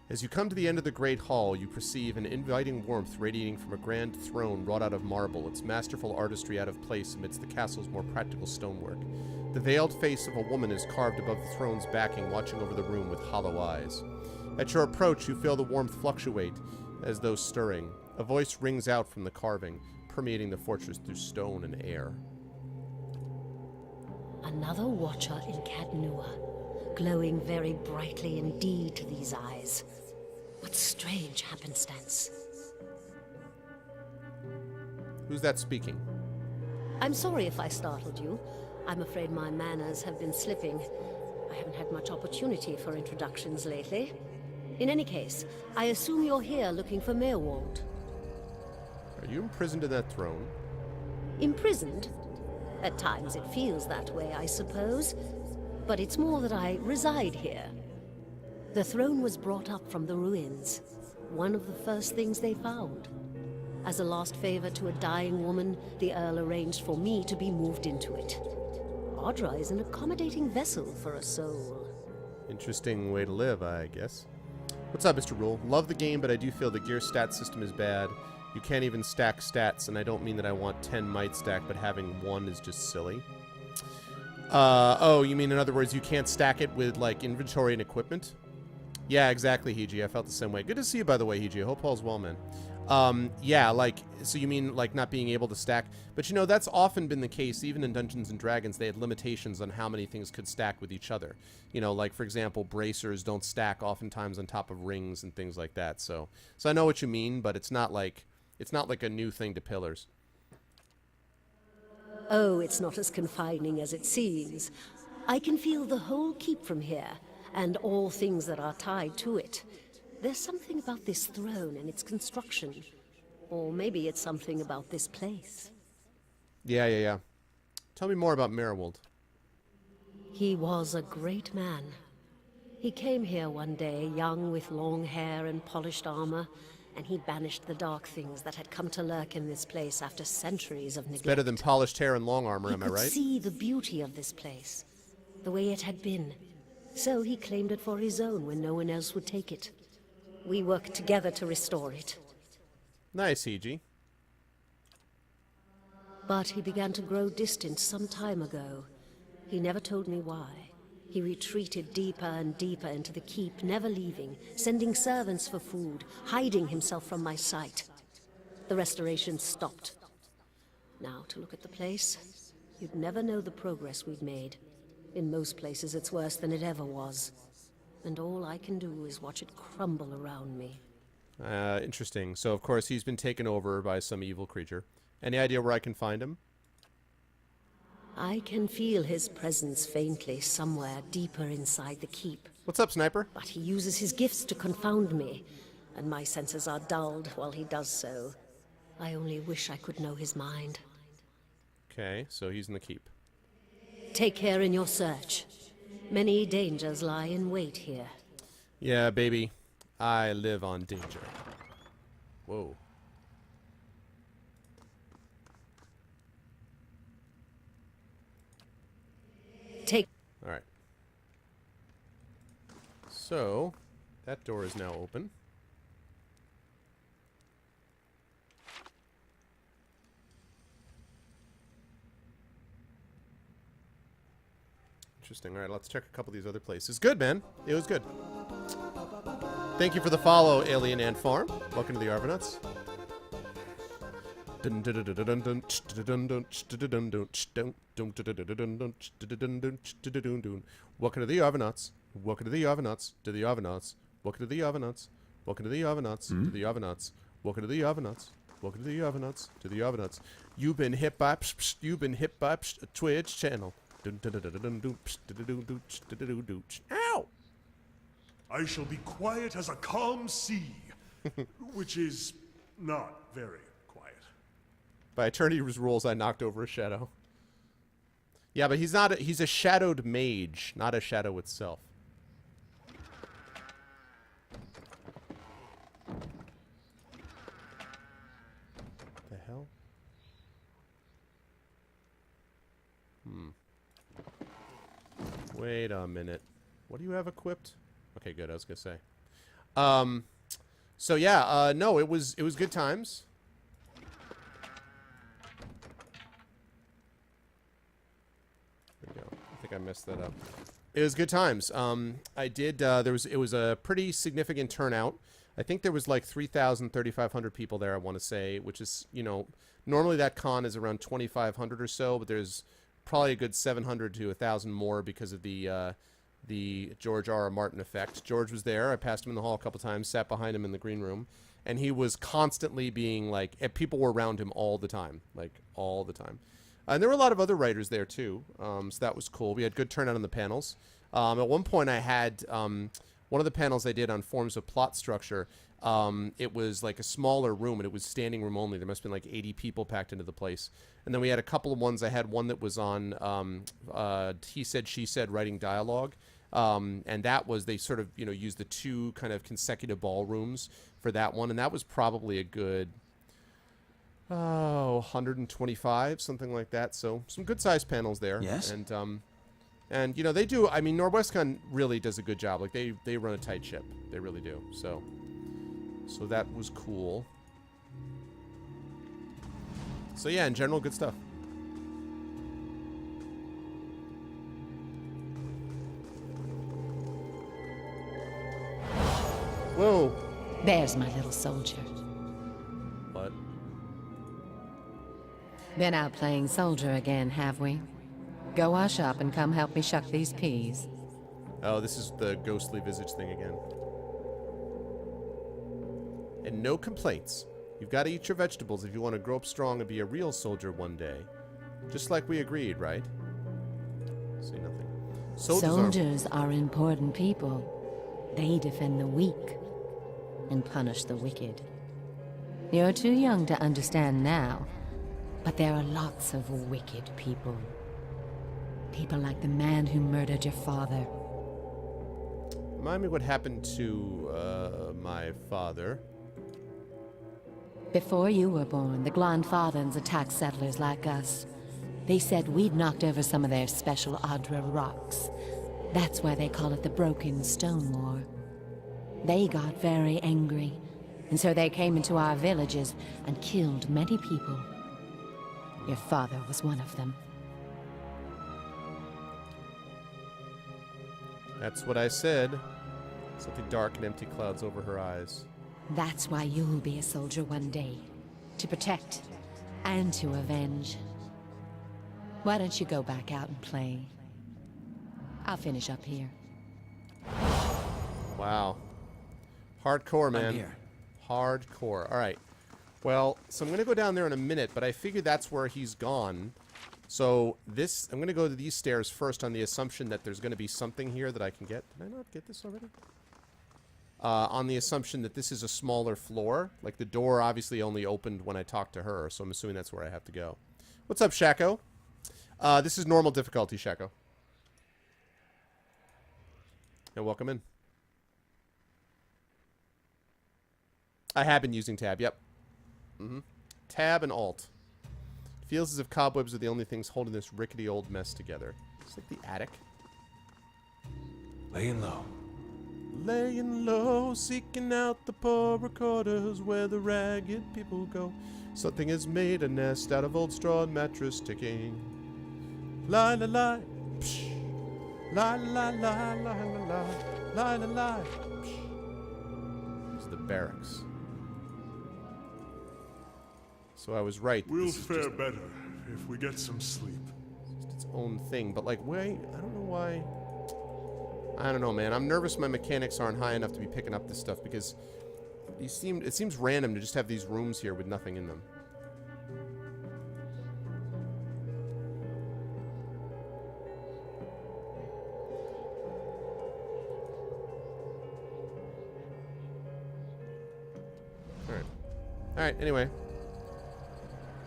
Speaker 1: As you come to the end of the Great Hall, you perceive an inviting warmth radiating from a grand throne wrought out of marble, its masterful artistry out of place amidst the castle's more practical stonework. The veiled face of a woman is carved above the throne's backing, watching over the room with hollow eyes. At your approach, you feel the warmth fluctuate, as though stirring. A voice rings out from the carving, permeating the fortress through stone and air.
Speaker 9: Another watcher in Cadnua, glowing very brightly indeed to these eyes. What strange happenstance.
Speaker 1: Who's that speaking?
Speaker 9: I'm sorry if I startled you. I'm afraid my manners have been slipping. I haven't had much opportunity for introductions lately. In any case, I assume you're here looking for Merwald.
Speaker 1: Are you imprisoned in that throne?
Speaker 9: Imprisoned? At times it feels that way, I suppose. But it's more that I reside here. The throne was brought up from the ruins. One of the first things they found. As a last favor to a dying woman, the Earl arranged for me to be moved into it. Audra is an accommodating vessel for a soul.
Speaker 1: Interesting way to live, I guess. What's up, Mr. Rule? Love the game, but I do feel the gear stat system is bad. You can't even stack stats, and I don't mean that I want 10 might stack, but having 1 is just silly. Oh, you mean in other words, you can't stack it with, like, inventory and equipment? Yeah, exactly, Hiji. I felt the same way. Good to see you, by the way, Hiji. I hope all's well, man. Yeah, like, so you mean, like, not being able to stack? But, you know, that's often been the case. Even in Dungeons & Dragons, they had limitations on how many things could stack with each other. You know, like, for example, bracers don't stack oftentimes on top of rings and things like that. So I know what you mean, but it's not like a new thing to Pillars.
Speaker 9: Oh, it's not as confining as it seems. I can feel the whole keep from here, and all things that are tied to it. There's something about this throne and its construction. Or maybe it's something about this place.
Speaker 1: Yeah. Tell me more about Merwald.
Speaker 9: He was a great man. He came here one day, young with long hair and polished armor, and he banished the dark things that had come to lurk in this place after centuries of neglect.
Speaker 1: Better than polished hair and long armor, am I
Speaker 9: He could
Speaker 1: right?
Speaker 9: see the beauty of this place, the way it had been. So he claimed it for his own when no one else would take it. We worked together to restore it.
Speaker 1: Nice, Hiji.
Speaker 9: But he began to grow distant some time ago. He never told me why. He retreated deeper and deeper into the keep, never leaving, sending servants for food, hiding himself from my sight. the restoration stopped. Now, to look at the place, you'd never know the progress we've made. In most places, it's worse than it ever was. And all I can do is watch it crumble around me.
Speaker 1: Interesting. So, of course, he's been taken over by some evil creature. Any idea where I can find him?
Speaker 9: I can feel his presence faintly somewhere deeper inside the keep.
Speaker 1: What's up, Sniper?
Speaker 9: But he uses his gifts to confound me, and my senses are dulled while he does so. I only wish I could know his mind.
Speaker 1: Okay, so he's in the keep.
Speaker 9: Take care in your search. Many dangers lie in wait here.
Speaker 1: Yeah, baby. I live on danger. Whoa.
Speaker 9: Take...
Speaker 1: Alright. So, that door is now open. Interesting. Alright, let's check a couple of these other places. Good, man. It was good. Thank you for the follow, Alien Ant Farm. Welcome to the Arvanauts. Welcome to the Arvanauts. Welcome to the Arvanauts. To the Arvanauts. Welcome to the Arvanauts. Welcome to the Arvanauts. To the Arvanauts. Welcome to the Arvanauts. Welcome to the Arvanauts. To the Arvanauts. You've been hit by a Twitch channel. Ow!
Speaker 2: I shall be quiet as a calm sea, which is not very quiet.
Speaker 1: By Eternity's rules, I knocked over a shadow. Yeah, but he's not. He's a shadowed mage, not a shadow itself. The hell? Wait a minute. What do you have equipped? Okay, good. I was gonna say. So yeah, no, it was good times. There we go. I think I messed that up. It was good times. I did. It was a pretty significant turnout. I think there was like 3,000, 3,500 people there. I want to say, which is, you know, normally that con is around 2,500 or so, but there's probably a good 700 to 1,000 more because of the George R. R. Martin effect. George was there. I passed him in the hall a couple times, sat behind him in the green room, and he was constantly being like, people were around him all the time, like all the time. And there were a lot of other writers there too, so that was cool. We had good turnout on the panels. At one point I had one of the panels I did on forms of plot structure. It was like a smaller room, and it was standing room only. There must have been like 80 people packed into the place. And then we had a couple of ones. I had one that was on he said, she said, writing dialogue. And that was, they sort of, you know, used the two kind of consecutive ballrooms for that one. And that was probably a good, 125, something like that. So some good sized panels there.
Speaker 8: Yes.
Speaker 1: And you know, they do, I mean, Norwestcon really does a good job. Like they run a tight ship. They really do. So that was cool. So yeah, in general, good stuff. Whoa.
Speaker 10: There's my little soldier.
Speaker 1: What?
Speaker 10: Been out playing soldier again, have we? Go wash up and come help me shuck these peas.
Speaker 1: Oh, this is the ghostly visage thing again. And no complaints. You've got to eat your vegetables if you want to grow up strong and be a real soldier one day. Just like we agreed, right? Say nothing.
Speaker 10: Soldiers are important people. They defend the weak and punish the wicked. You're too young to understand now, but there are lots of wicked people. People like the man who murdered your father.
Speaker 1: Remind me what happened to my father.
Speaker 10: Before you were born, the Glanfathans attacked settlers like us. They said we'd knocked over some of their special Adra rocks. That's why they call it the Broken Stone War. They got very angry, and so they came into our villages and killed many people. Your father was one of them.
Speaker 1: That's what I said. Something dark and empty clouds over her eyes.
Speaker 10: That's why you'll be a soldier one day. to protect, and to avenge. Why don't you go back out and play? I'll finish up here.
Speaker 1: Wow. Hardcore, man.
Speaker 8: I'm here.
Speaker 1: Hardcore. All right. Well, so I'm going to go down there in a minute, but I figure that's where he's gone. So this, I'm going to go to these stairs first on the assumption that there's going to be something here that I can get. Did I not get this already? On the assumption that this is a smaller floor. Like, the door obviously only opened when I talked to her, so I'm assuming that's where I have to go. What's up, Shaco? This is normal difficulty, Shaco. And welcome in. I have been using tab, yep. Tab and alt. Feels as if cobwebs are the only things holding this rickety old mess together. It's like the attic.
Speaker 4: Laying low.
Speaker 1: Laying low, seeking out the poorer quarters where the ragged people go. Something has made a nest out of old straw and mattress ticking. La la la, psh. La la la la la la la la la. It's the barracks. So I was right.
Speaker 2: We'll fare better if we get some sleep.
Speaker 1: It's its own thing, but like, wait, I don't know why. I don't know, man. I'm nervous my mechanics aren't high enough to be picking up this stuff because it seems random to just have these rooms here with nothing in them. Alright. Alright, anyway.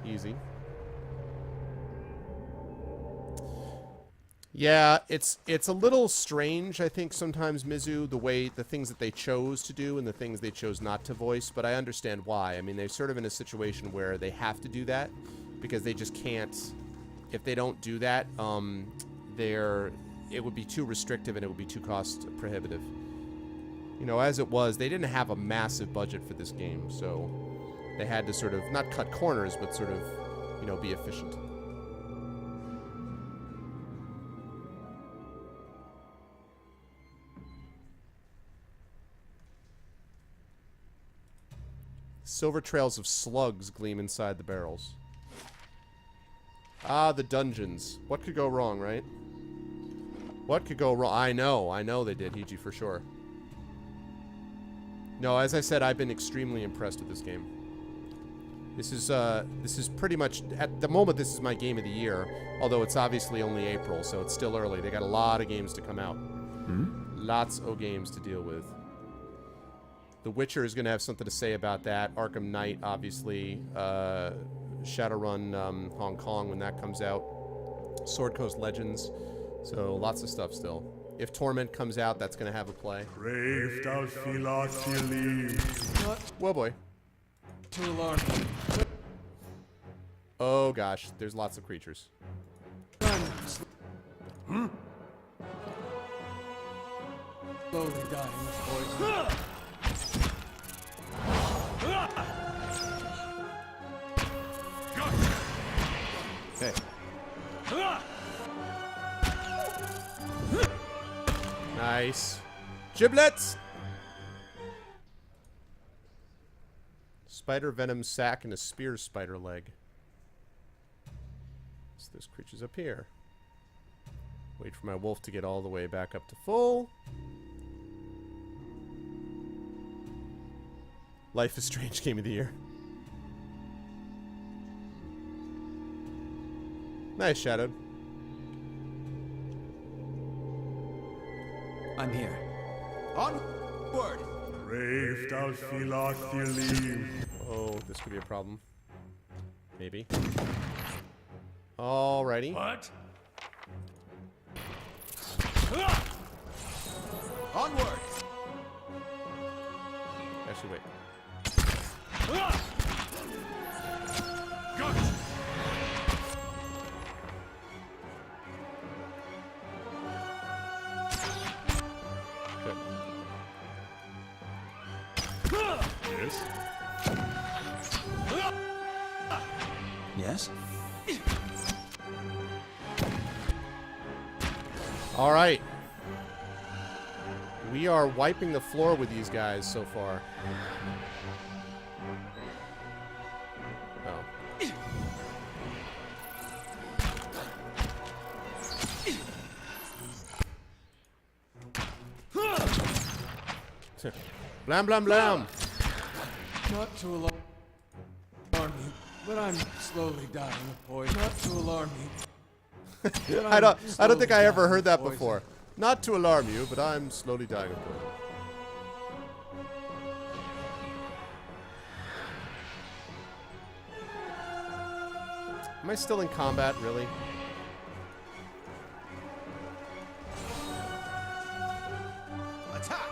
Speaker 1: Easy. Yeah, it's a little strange, I think, sometimes, Mizu, the things that they chose to do and the things they chose not to voice, but I understand why. I mean, they're sort of in a situation where they have to do that because they just can't. If they don't do that, it would be too restrictive and it would be too cost prohibitive. You know, as it was, they didn't have a massive budget for this game, so they had to sort of, not cut corners, but sort of, you know, be efficient. Silver trails of slugs gleam inside the barrels. Ah, the dungeons. What could go wrong, right? What could go wrong? I know they did, Hiji, for sure. No, as I said, I've been extremely impressed with this game. This is pretty much, at the moment, this is my game of the year. Although it's obviously only April, so it's still early. They got a lot of games to come out. Lots of games to deal with. The Witcher is going to have something to say about that. Arkham Knight, obviously. Shadowrun Hong Kong when that comes out. Sword Coast Legends. So lots of stuff still. If Torment comes out, that's going to have a play. Whoa, boy.
Speaker 6: Too alarming.
Speaker 1: Oh, gosh. There's lots of creatures.
Speaker 6: Slowly dying of poison.
Speaker 1: Hey. Nice. Giblets! Spider venom sac and a spear spider leg. So there's creatures up here. Wait for my wolf to get all the way back up to full. Life is Strange Game of the Year. Nice, Shadowed.
Speaker 8: I'm here. Onward!
Speaker 1: Oh, this could be a problem. Maybe. Alrighty.
Speaker 5: What?
Speaker 8: Onward!
Speaker 1: Actually, wait. Good.
Speaker 2: Yes?
Speaker 8: Yes?
Speaker 1: All right. We are wiping the floor with these guys so far. Blam, blam, blam.
Speaker 11: Not to alarm me, but I'm slowly dying of poison. Not to alarm me.
Speaker 1: I don't think I ever heard that before. Not to alarm you, but I'm slowly dying of poison. Am I still in combat, really?
Speaker 8: Attack!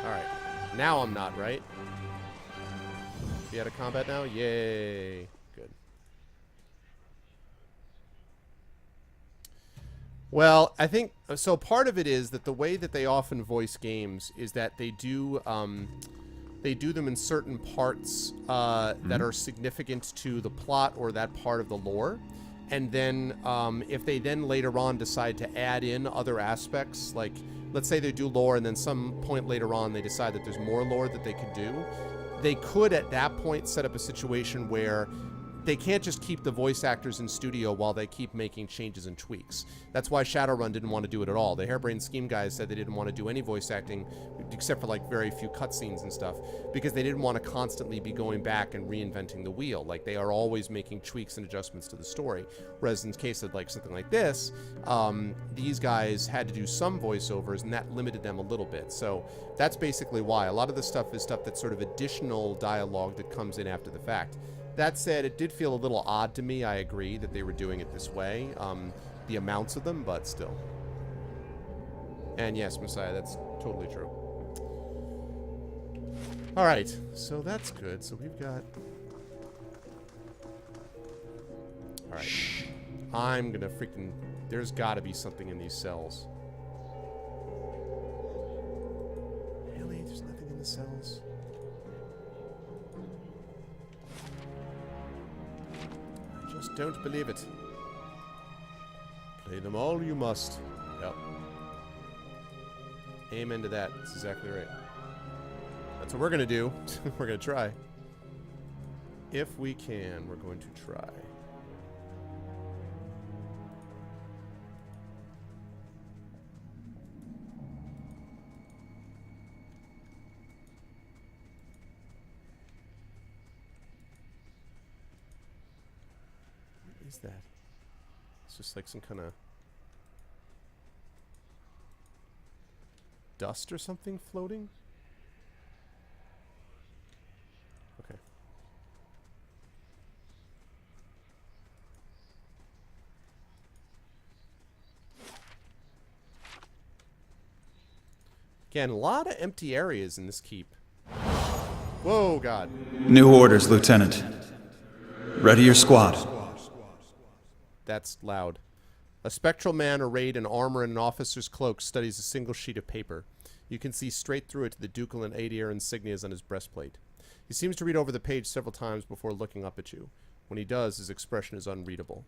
Speaker 1: Alright. Now I'm not, right? Be out of combat now? Yay. Good. Well, I think... So part of it is that the way that they often voice games is that they do... they do them in certain parts that are significant to the plot or that part of the lore. And then if they then later on decide to add in other aspects, like let's say they do lore and then some point later on they decide that there's more lore that they could do, they could at that point set up a situation where they can't just keep the voice actors in studio while they keep making changes and tweaks. That's why Shadowrun didn't want to do it at all. The Harebrained Scheme guys said they didn't want to do any voice acting except for like very few cutscenes and stuff because they didn't want to constantly be going back and reinventing the wheel. Like they are always making tweaks and adjustments to the story. Whereas in case of like something like this, these guys had to do some voiceovers and that limited them a little bit. So that's basically why. A lot of the stuff is stuff that's sort of additional dialogue that comes in after the fact. That said, it did feel a little odd to me. I agree that they were doing it this way. The amounts of them, but still. And yes, Messiah, that's totally true. All right, so that's good. So we've got... All right. I'm gonna freaking... There's gotta be something in these cells. Really? There's nothing in the cells? Just don't believe it. Play them all you must. Yep. Amen to that. That's exactly right. That's what we're gonna do. We're gonna try. If we can, we're going to try. What is that? It's just like some kind of dust or something floating? Okay. Again, a lot of empty areas in this keep. Whoa, God.
Speaker 8: New orders, Lieutenant. Ready your squad.
Speaker 1: That's loud. A spectral man arrayed in armor and an officer's cloak studies a single sheet of paper. You can see straight through it to the ducal and ADR insignias on his breastplate. He seems to read over the page several times before looking up at you. When he does, his expression is unreadable.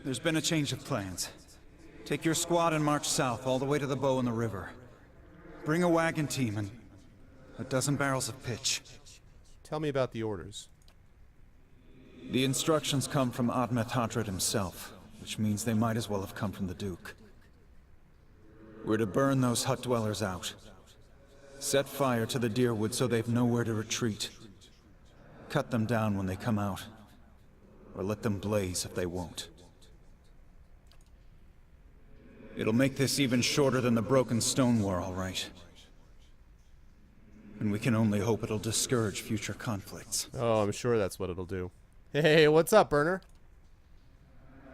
Speaker 8: There's been a change of plans. Take your squad and march south all the way to the bow in the river. Bring a wagon team and a dozen barrels of pitch.
Speaker 1: Tell me about the orders.
Speaker 8: The instructions come from Admeth Hadred himself, which means they might as well have come from the Duke. We're to burn those hut dwellers out. Set fire to the Deerwood so they've nowhere to retreat. Cut them down when they come out. Or let them blaze if they won't. It'll make this even shorter than the Broken Stone War, all right. And we can only hope it'll discourage future conflicts.
Speaker 1: Oh, I'm sure that's what it'll do. Hey, what's up, Burner?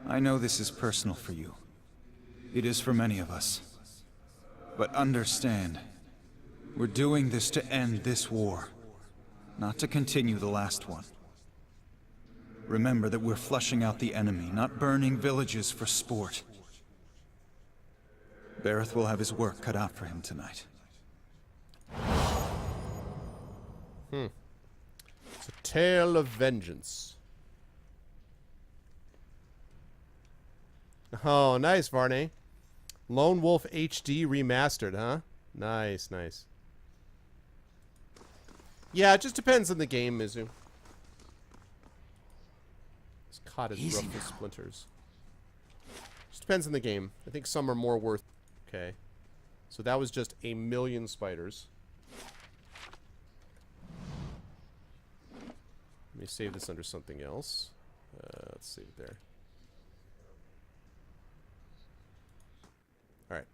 Speaker 8: I know this is personal for you. It is for many of us. But understand, we're doing this to end this war, not to continue the last one. Remember that we're flushing out the enemy, not burning villages for sport. Bareth will have his work cut out for him tonight.
Speaker 1: It's a tale of vengeance. Oh, nice, Varney. Lone Wolf HD remastered, huh? Nice, nice. Yeah, it just depends on the game, Mizu. This cot is rough with splinters. Just depends on the game. I think some are more worth... Okay. So that was just 1,000,000 spiders. Let me save this under something else. Let's save it there. Alright.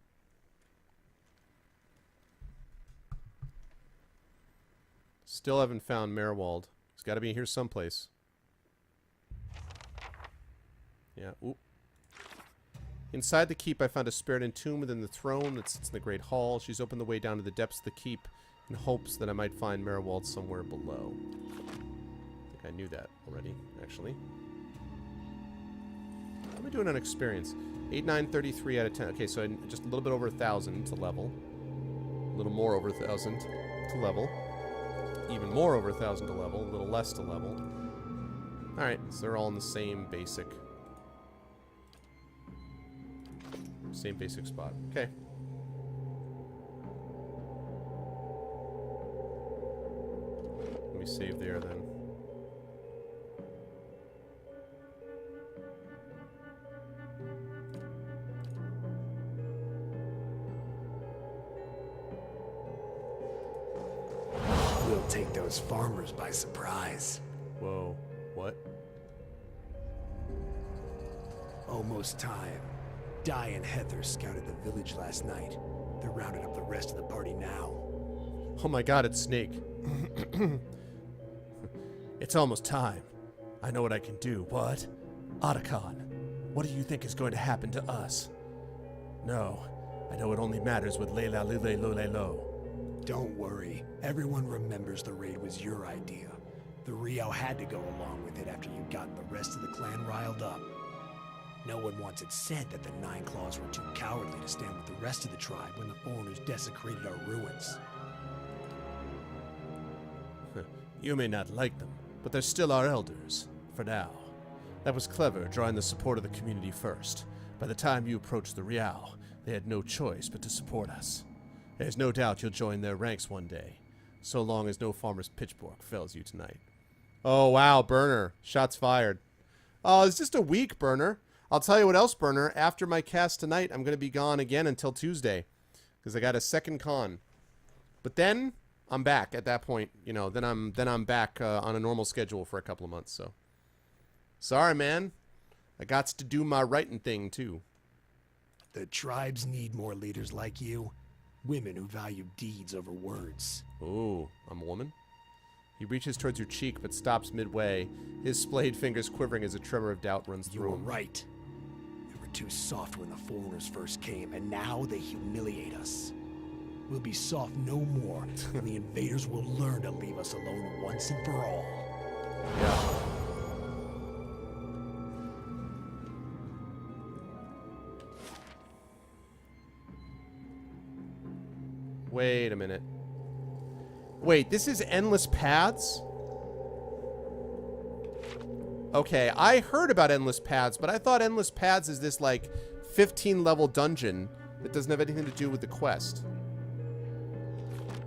Speaker 1: Still haven't found Merwald. He's got to be here someplace. Yeah, oop. Inside the keep, I found a Spirited tomb within the throne that sits in the Great Hall. She's opened the way down to the depths of the keep in hopes that I might find Merwald somewhere below. I think I knew that already, actually. How am I doing on experience? 8,933 out of 10. Okay, so just a little bit over 1,000 to level. A little more over 1,000 to level. Even more over 1,000 to level. A little less to level. Alright, so they're all in the same basic... Same basic spot. Okay. Let me save there then.
Speaker 5: We'll take those farmers by surprise.
Speaker 1: Whoa. What?
Speaker 5: Almost time. Di and Heather scouted the village last night. They're rounding up the rest of the party now.
Speaker 1: Oh my god, it's Snake. It's almost time. I know what I can do. What? Otacon, what do you think is going to happen to us? No, I know it only matters with Layla Lule Lule Lo.
Speaker 5: Don't worry. Everyone remembers the raid was your idea. The Rio had to go along with it after you'd gotten the rest of the clan riled up. No one wants it said that the Nine Claws were too cowardly to stand with the rest of the tribe when the foreigners desecrated our ruins.
Speaker 1: You may not like them, but they're still our elders, for now. That was clever, drawing the support of the community first. By the time you approached the Riao, they had no choice but to support us. There's no doubt you'll join their ranks one day, so long as no farmer's pitchfork fells you tonight. Oh, wow, Burner. Shots fired. Oh, it's just a week, Burner. I'll tell you what else, Burner. After my cast tonight, I'm going to be gone again until Tuesday. Because I got a second con. But then, I'm back at that point. You know, then I'm back on a normal schedule for a couple of months, so. Sorry, man. I got to do my writing thing, too.
Speaker 5: The tribes need more leaders like you. Women who value deeds over words.
Speaker 1: Ooh, I'm a woman? He reaches towards your cheek, but stops midway, his splayed fingers quivering as a tremor of doubt runs through him.
Speaker 5: You were right. We were too soft when the foreigners first came, and now they humiliate us. We'll be soft no more, and the invaders will learn to leave us alone once and for all.
Speaker 1: Yeah. Wait a minute. Wait, this is Endless Paths? Okay, I heard about Endless Paths, but I thought Endless Paths is this, like, 15-level dungeon that doesn't have anything to do with the quest.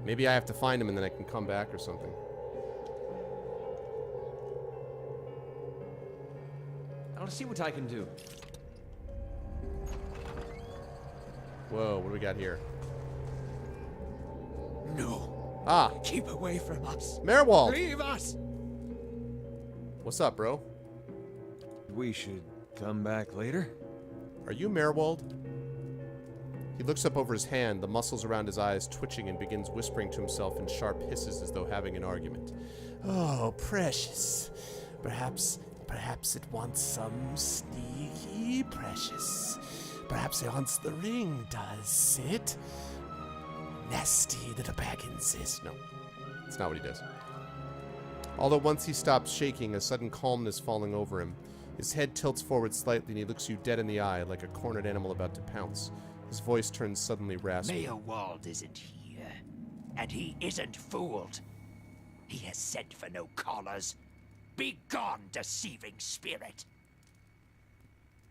Speaker 1: Maybe I have to find him and then I can come back or something.
Speaker 4: I'll see what I can do.
Speaker 1: Whoa, what do we got here?
Speaker 5: No.
Speaker 1: Ah.
Speaker 5: Keep away from us.
Speaker 1: Merwald.
Speaker 5: Leave us.
Speaker 1: What's up, bro?
Speaker 4: We should come back later.
Speaker 1: Are you Merwald? He looks up over his hand, the muscles around his eyes twitching, and begins whispering to himself in sharp hisses as though having an argument. Oh, precious. Perhaps it wants some sneaky precious. Perhaps it wants the ring, does it? Nasty little Baggins is... No, that's not what he does. Although once he stops shaking, a sudden calmness falling over him. His head tilts forward slightly and he looks you dead in the eye like a cornered animal about to pounce. His voice turns suddenly raspy.
Speaker 6: Merwald isn't here, and he isn't fooled. He has sent for no callers. Be gone, deceiving spirit.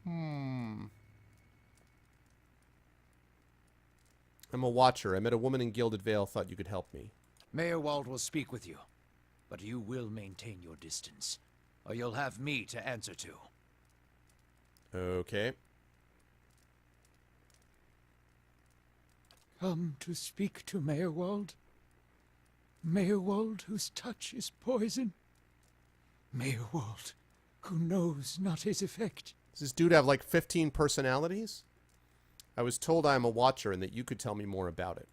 Speaker 1: I'm a watcher. I met a woman in Gilded Vale, thought you could help me.
Speaker 6: Merwald will speak with you, but you will maintain your distance, or you'll have me to answer to.
Speaker 1: Okay.
Speaker 11: come to speak to Mayorwald. Mayorwald, whose touch is poison. Mayorwald, who knows not his effect.
Speaker 1: Does this dude have like 15 personalities? I was told I am a watcher and that you could tell me more about it.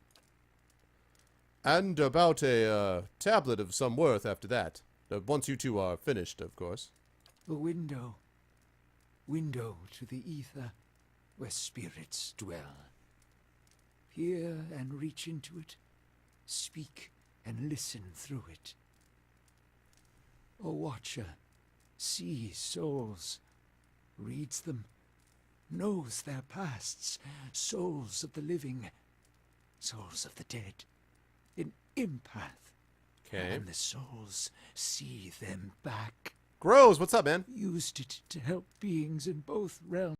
Speaker 1: And about a tablet of some worth after that. Once you two are finished, of course.
Speaker 11: A window. Window to the ether, where spirits dwell. Peer and reach into it. Speak and listen through it. A watcher sees souls, reads them, knows their pasts, souls of the living, souls of the dead. An empath.
Speaker 1: Okay.
Speaker 11: And the souls see them back.
Speaker 1: Grows, what's up, man?
Speaker 11: Used it to help beings in both realms.